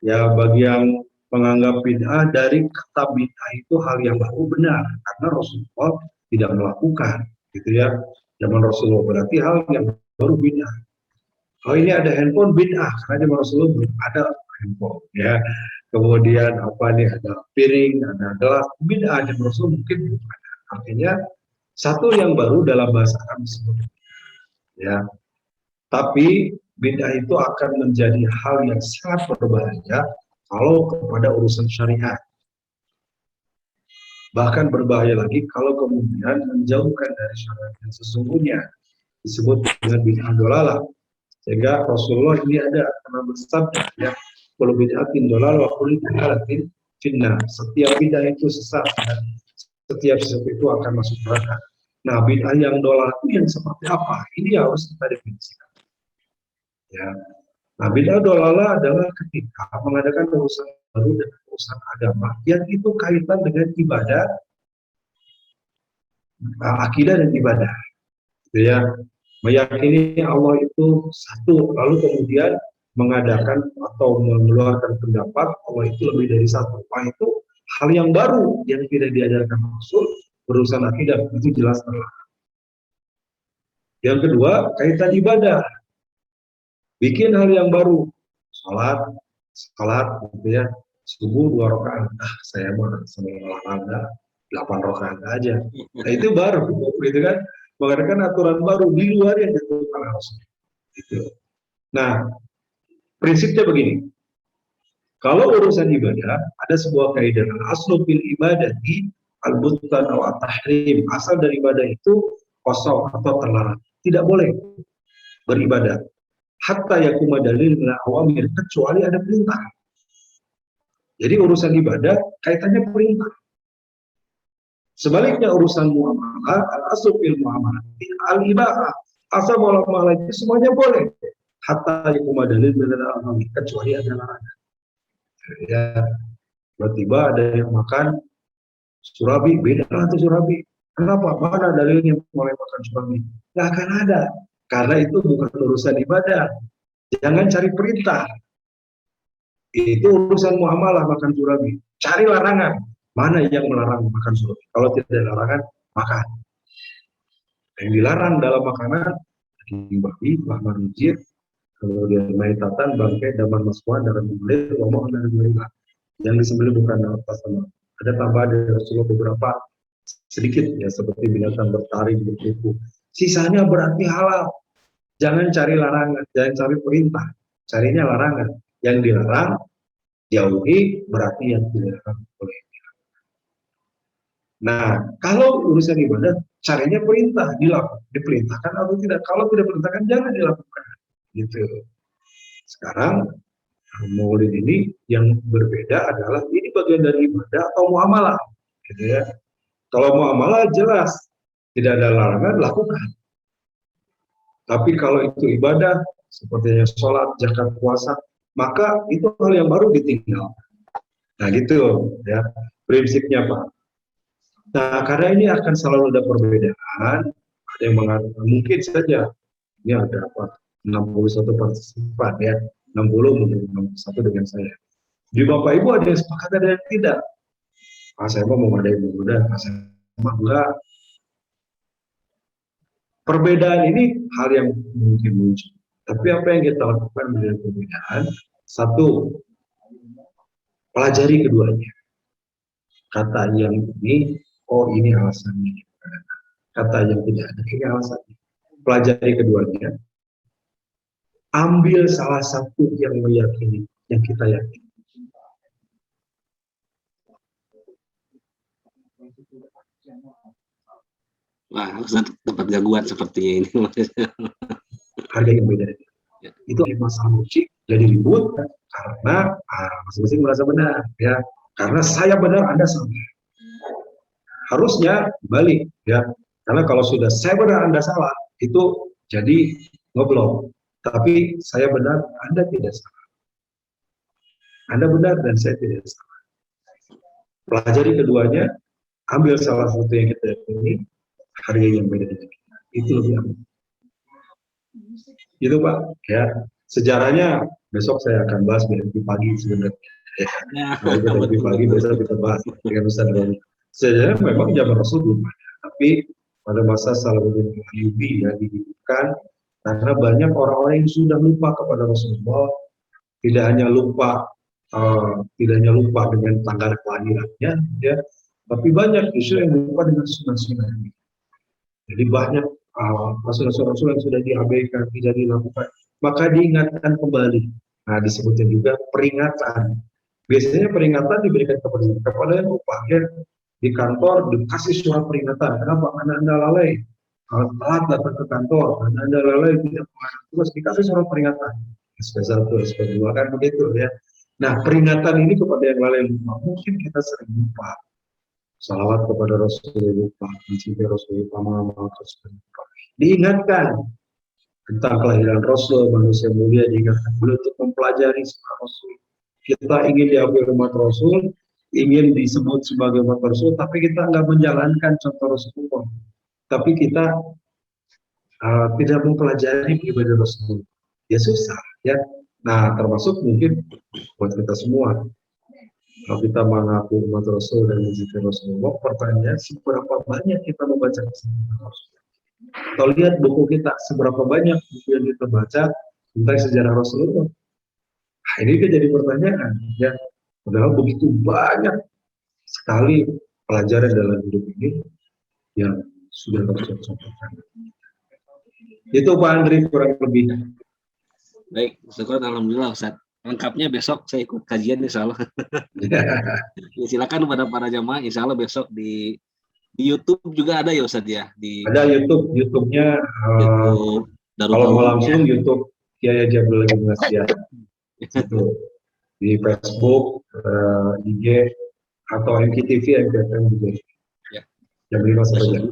Ya, bagi yang menganggap bid'ah, dari kata bid'ah itu hal yang baru, benar, karena Rasulullah tidak melakukan, gitu ya. Zaman Rasulullah berarti hal yang baru bid'ah. Oh, ini ada handphone bid'ah, karena zaman Rasulullah belum ada handphone, ya. Kemudian apa nih, ada piring, ada gelas, bid'ah, zaman Rasulullah mungkin belum ada. Artinya satu yang baru dalam bahasa Arab disebut, ya. Tapi bid'ah itu akan menjadi hal yang sangat berbahaya kalau kepada urusan syariat. Bahkan berbahaya lagi kalau kemudian menjauhkan dari syariat yang sesungguhnya, disebut dengan bid'ah dolalah. Sehingga Rasulullah ini ada pernah bersabda, ya, kullu bid'atin dolalah wa kullu dalalatin finnar. Setiap bid'ah itu sesat, dan setiap sesat itu akan masuk neraka. Nah, bid'ah yang dolalah itu yang seperti apa? Ini harus kita definisikan. Ya. Nah, bid'ah dolalah adalah ketika mengadakan urusan baru dan urusan agama yang itu kaitan dengan ibadah, akidah dan ibadah. Ya, meyakini Allah itu satu, lalu kemudian mengadakan atau mengeluarkan pendapat Allah itu lebih dari satu. Wah, itu hal yang baru yang tidak diajarkan Rasul, urusan akidah, itu jelas terlarang. Yang kedua, kaitan ibadah. Bikin hal yang baru, sholat, gitu ya, subuh 2 rakaat, saya mah senang olahraga 8 rakaat aja. Nah, itu baru, gitu kan, mengadakan aturan baru di luar yang ditentukan Rasul. Gitu. Nah, prinsipnya begini, kalau urusan ibadah ada sebuah kaidah, aslu fil ibadati al-butlan atau at-tahrim. Asal dari ibadah itu kosong atau terlarang, tidak boleh beribadah. Hatta yakuma dalil min awamir, kecuali ada perintah. Jadi urusan ibadah kaitannya perintah. Sebaliknya urusan muamalah, al-aslu fil muamalah al-ibahah, asal muamalah itu semuanya boleh. Hatta yakuma dalil min awamir, kecuali ada larangan. Ya, tiba-tiba ada yang makan surabi, beda itu surabi. Kenapa? Mana dalilnya boleh makan surabi? Nggak akan ada. Karena itu bukan urusan ibadah. Jangan cari perintah. Itu urusan muamalah makan surabi. Cari larangan. Mana yang melarang makan surabi? Kalau tidak ada larangan, makan. Yang dilarang dalam makanan, daging babi, lahman rijir, kemudian maitatan, bangkai, daman maswa, darah bulir, ngomong dan gurila. Yang disembelih bukan atas nama. Ada tambahan dari Rasulullah beberapa sedikit, ya, seperti binatang bertaring, berkuku. Sisanya berarti halal. Jangan cari larangan, jangan cari perintah, carinya larangan. Yang dilarang jauhi, berarti yang dilarang boleh. Nah, kalau urusan ibadah, carinya perintah, diperintahkan atau tidak. Kalau tidak diperintahkan, jangan dilakukan. Gitu. Sekarang Maulid ini yang berbeda adalah ini bagian dari ibadah atau muamalah, gitu ya. Kalau muamalah jelas, tidak ada larangan, lakukan. Tapi kalau itu ibadah, sepertinya sholat, zakat, puasa, maka itu hal yang baru ditinggal. Nah gitu ya prinsipnya Pak. Nah karena ini akan selalu ada perbedaan, ada yang mengatakan mungkin saja ini ada apa 61 partisipan ya, 60 mungkin 61 dengan saya. Di Bapak Ibu ada yang sepakat, ada yang tidak. Saya mau ngadain mudah, saya mah enggak. Perbedaan ini hal yang mungkin muncul. Tapi apa yang kita lakukan dengan perbedaan? Satu, pelajari keduanya. Kata yang ini, oh ini alasannya. Kata yang tidak ada, ini alasannya. Pelajari keduanya. Ambil salah satu yang meyakini, yang kita yakini. Wah, Ustaz dapat gangguan sepertinya ini. Harga yang beda. Ya. Itu masalah musik jadi ribut karena masing-masing merasa benar ya. Karena saya benar, Anda salah. Harusnya balik ya. Karena kalau sudah saya benar, Anda salah, itu jadi ngobrol. Tapi saya benar, Anda tidak salah. Anda benar dan saya tidak salah. Pelajari keduanya, ambil salah satu yang kita yakini, harga yang beda dengan kita. Itu lebih aman. Itu Pak, ya. Sejarahnya besok saya akan bahas BMP pagi sebenarnya. Kalau kita lebih pagi besok kita bahas dengan Ustaz Doni. Sebenarnya memang zaman Rasul belum ada, tapi pada masa Salahuddin Ayyubi ya dihidupkan karena banyak orang-orang yang sudah lupa kepada Rasulullah, tidak hanya lupa dengan tanggal kelahirannya, ya, tapi banyak justru yang lupa dengan sunnah-sunnah ini. Jadi banyak rasul-rasul yang sudah diabaikan, tidak dilakukan, maka diingatkan kembali. Nah, disebutnya juga peringatan. Biasanya peringatan diberikan kepada yang lupa. Ya, di kantor dikasih surat peringatan. Kenapa? Karena Anda lalai. Telat datang ke kantor, karena Anda lalai tidak mengatur tugas, dikasih surat peringatan. SP1, SP2 kan begitu ya. Nah, peringatan ini kepada yang lalai lupa. Mungkin kita sering lupa. Salawat kepada Rasulullah lupa, mencintai Rasulullah lupa. Diingatkan tentang kelahiran Rasul, manusia mulia, diingatkan beliau untuk mempelajari sejarah Rasul. Kita ingin diakui umat Rasul, ingin disebut sebagai umat Rasul, tapi kita nggak menjalankan contoh Rasulullah. Tapi kita tidak mempelajari pribadi Rasul. Ya susah, ya. Nah, termasuk mungkin buat kita semua. Kalau kita mengaku umat Rasul dan mencintai Rasulullah, pertanyaannya seberapa banyak kita membaca kisah Rasul? Kalau lihat buku kita, seberapa banyak buku yang kita baca tentang sejarah Rasulullah? Nah, ini kan jadi pertanyaan, ya. Padahal begitu banyak sekali pelajaran dalam hidup ini yang sudah tercontohkan. Itu Pak Andri kurang lebih. Baik, syukur alhamdulillah Ustaz. Lengkapnya besok saya ikut kajian insya Allah. Ya, silakan kepada para jamaah, insya Allah besok di YouTube juga ada ya Ustaz ya. Ada YouTube-nya. YouTube, kalau mau langsung YouTube Kiai Haji Abdul Ghani Masya. Itu di Facebook, IG atau MKTV, MKFM juga. Ya. Jam 5 sampai jam.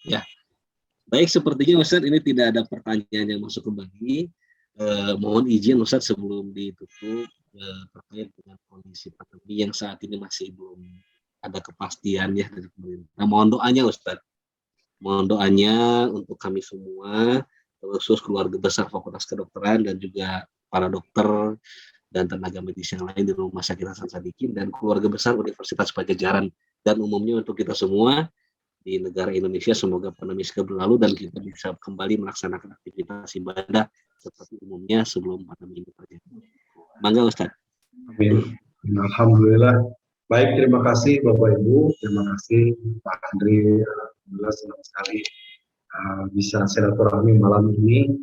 Ya. Baik, sepertinya Ustaz ini tidak ada pertanyaan yang masuk kembali. Mohon izin Ustaz sebelum ditutup terkait dengan kondisi pandemi yang saat ini masih belum ada kepastian ya dari pemerintah. Nah, mohon doanya Ustaz. Mohon doanya untuk kami semua, khusus keluarga besar Fakultas Kedokteran dan juga para dokter dan tenaga medis yang lain di Rumah Sakit Hasan Sadikin dan keluarga besar Universitas Pajajaran dan umumnya untuk kita semua di negara Indonesia, semoga pandemi segera berlalu dan kita bisa kembali melaksanakan aktivitas ibadah seperti umumnya sebelum pandemi ini terjadi. Mangga Ustaz. Amin. Alhamdulillah. Baik, terima kasih Bapak Ibu, terima kasih Pak Andri. Alhamdulillah senang sekali bisa silaturahmi malam ini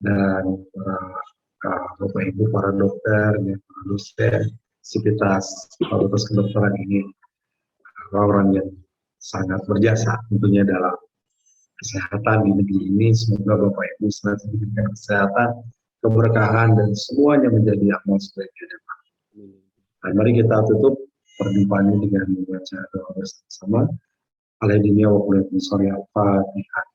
dan Bapak Ibu para dokter dan para dosen sivitas Fakultas Kedokteran ini orang yang sangat berjasa tentunya dalam kesehatan di negeri ini. Semoga Bapak Ibu senantiasa diberikan kesehatan, keberkahan dan semuanya menjadi amal soleh di depan. Mari kita tutup perjumpaan ini dengan membaca doa bersama. ala dunia wa qul sari al-Fatihah.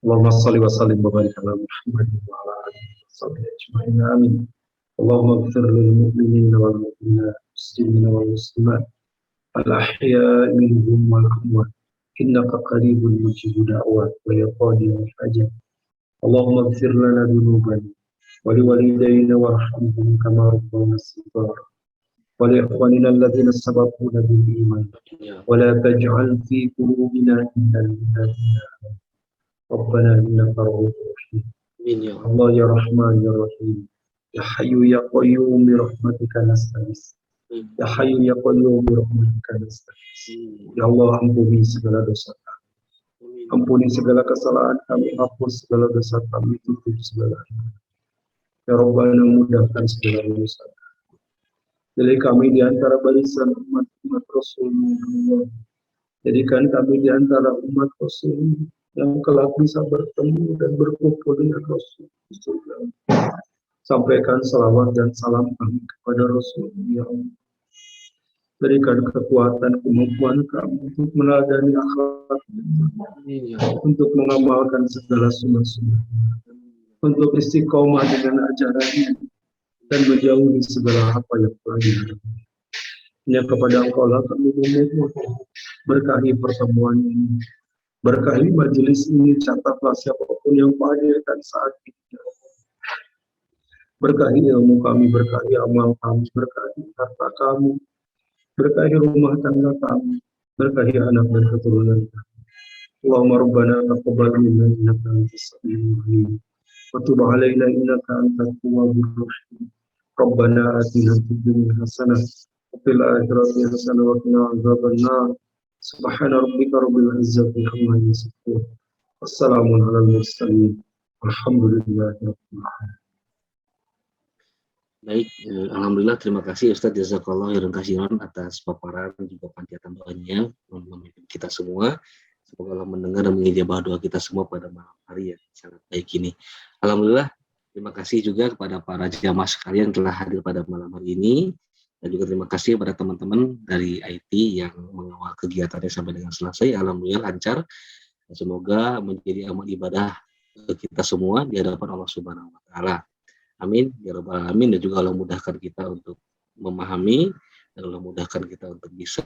Allahumma shalli wa sallim wa barik ala Muhammad wa ala alihi wa sahbihi ajma'in. Amin. Allahumma ighfir lil mu'minina wal mu'minat, muslimina wal muslimat, al-ahya'i minhum wal amwat. Innaka qaribun mujibud da'wat wa ya qadiyal hajat. Allahumma ighfir lana dhunubana wa liwalidayna warhamhum kama rabbawna shighara. ولإخواننا الذين سبقونا بالإيمان ولا تجعل في قلوبنا غلا للذين آمنوا ربنا إنك رؤوف رحيم. الله يا رحمن يا رحيم يا حي يا قيوم برحمتك نستغيث يا حي يا قيوم برحمتك نستغيث. Ya Allah, ampuni segala dosa kami, ampuni segala kesalahan kami, hapus segala dosa kami, tutup segala aib. Ya Rabbana, mudahkan segala urusan. Pilih kami di antara barisan umat Rasulullah. Jadikan kami di antara umat Rasul yang kelak bisa bertemu dan berkumpul dengan Rasulullah. Sampaikan salawat dan salam kami kepada Rasulullah. Ya Allah, berikan kekuatan kemampuan kami untuk meneladani akhlak, untuk mengamalkan segala sunnah-sunnah, untuk istiqomah dengan ajarannya, dan menjauhi segala apa yang telah dilarang. Hanya kepada Engkau lah kami memohon, berkahi pertemuan ini, berkahi majelis ini, catatlah siapapun yang hadirkan saat ini. Berkahi ilmu kami, berkahi amal kami, berkahi harta kami, berkahi rumah tangga kami, berkahi anak dan keturunan kami. Allahumma rabbana taqabbal minna innaka antas samiul alim wa tub alaina innaka antat tawwabur rahim. Rabbana atina fid dunya hasanah wa fil akhirati hasanah wa qina adzabannar. Subhana rabbika rabbil izzati amma yasifun. Wassalamun alal mursalin. Alhamdulillahi rabbil alamin. Baik, alhamdulillah, terima kasih Ustadz Jazakallah khairan katsiran atas paparan dan juga panjatan doanya memimpin kita semua. Semoga Allah mendengar dan mengijabah doa kita semua pada malam hari yang sangat baik ini. Alhamdulillah, terima kasih juga kepada para jamaah sekalian yang telah hadir pada malam hari ini, dan juga terima kasih kepada teman-teman dari IT yang mengawal kegiatannya sampai dengan selesai. Alhamdulillah lancar. Semoga menjadi amal ibadah kita semua di hadapan Allah Subhanahu wa taala. Amin ya rabbal alamin. Dan juga Allah mudahkan kita untuk memahami, dan Allah mudahkan kita untuk bisa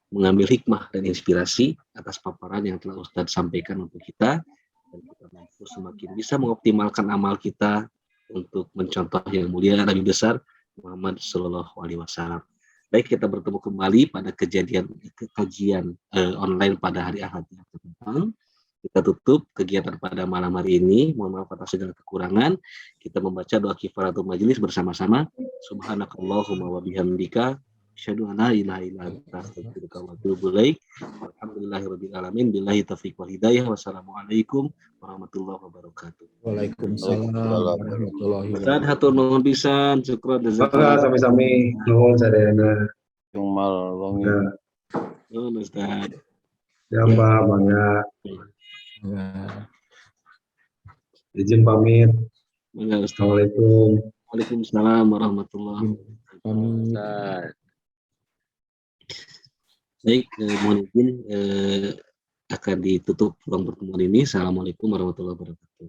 mengambil hikmah dan inspirasi atas paparan yang telah Ustadz sampaikan untuk kita, dan kita mampu semakin bisa mengoptimalkan amal kita untuk mencontoh yang mulia Nabi besar Muhammad Sallallahu Alaihi Wasallam. Baik, kita bertemu kembali pada kajian online pada hari Ahad yang akan datang. Kita tutup kegiatan pada malam hari ini. Mohon maaf atas segala kekurangan. Kita membaca doa kifaratul majelis bersama-sama. Subhanakallahumma wa bihamdika asyhadu an la ilaha illa anta astaghfiruka wa atubu ilaik. Alhamdulillahirabbil alamin. Billahi taufiq wal hidayah. Wassalamualaikum warahmatullahi wabarakatuh. Waalaikumsalam warahmatullahi Ustaz, wabarakatuh. hatur nuhun pisan. Syukran Maka jazakallah. sami-sami nuhun sadayana. Yang mal wangi. Ya, Nuhun Ustaz. jamba mangga. Nah, Izin pamit. Mangga Ustaz. Assalamualaikum. Waalaikumsalam warahmatullahi wabarakatuh. kami Baik, mohon izin akan ditutup ruang pertemuan ini. Assalamualaikum warahmatullahi wabarakatuh.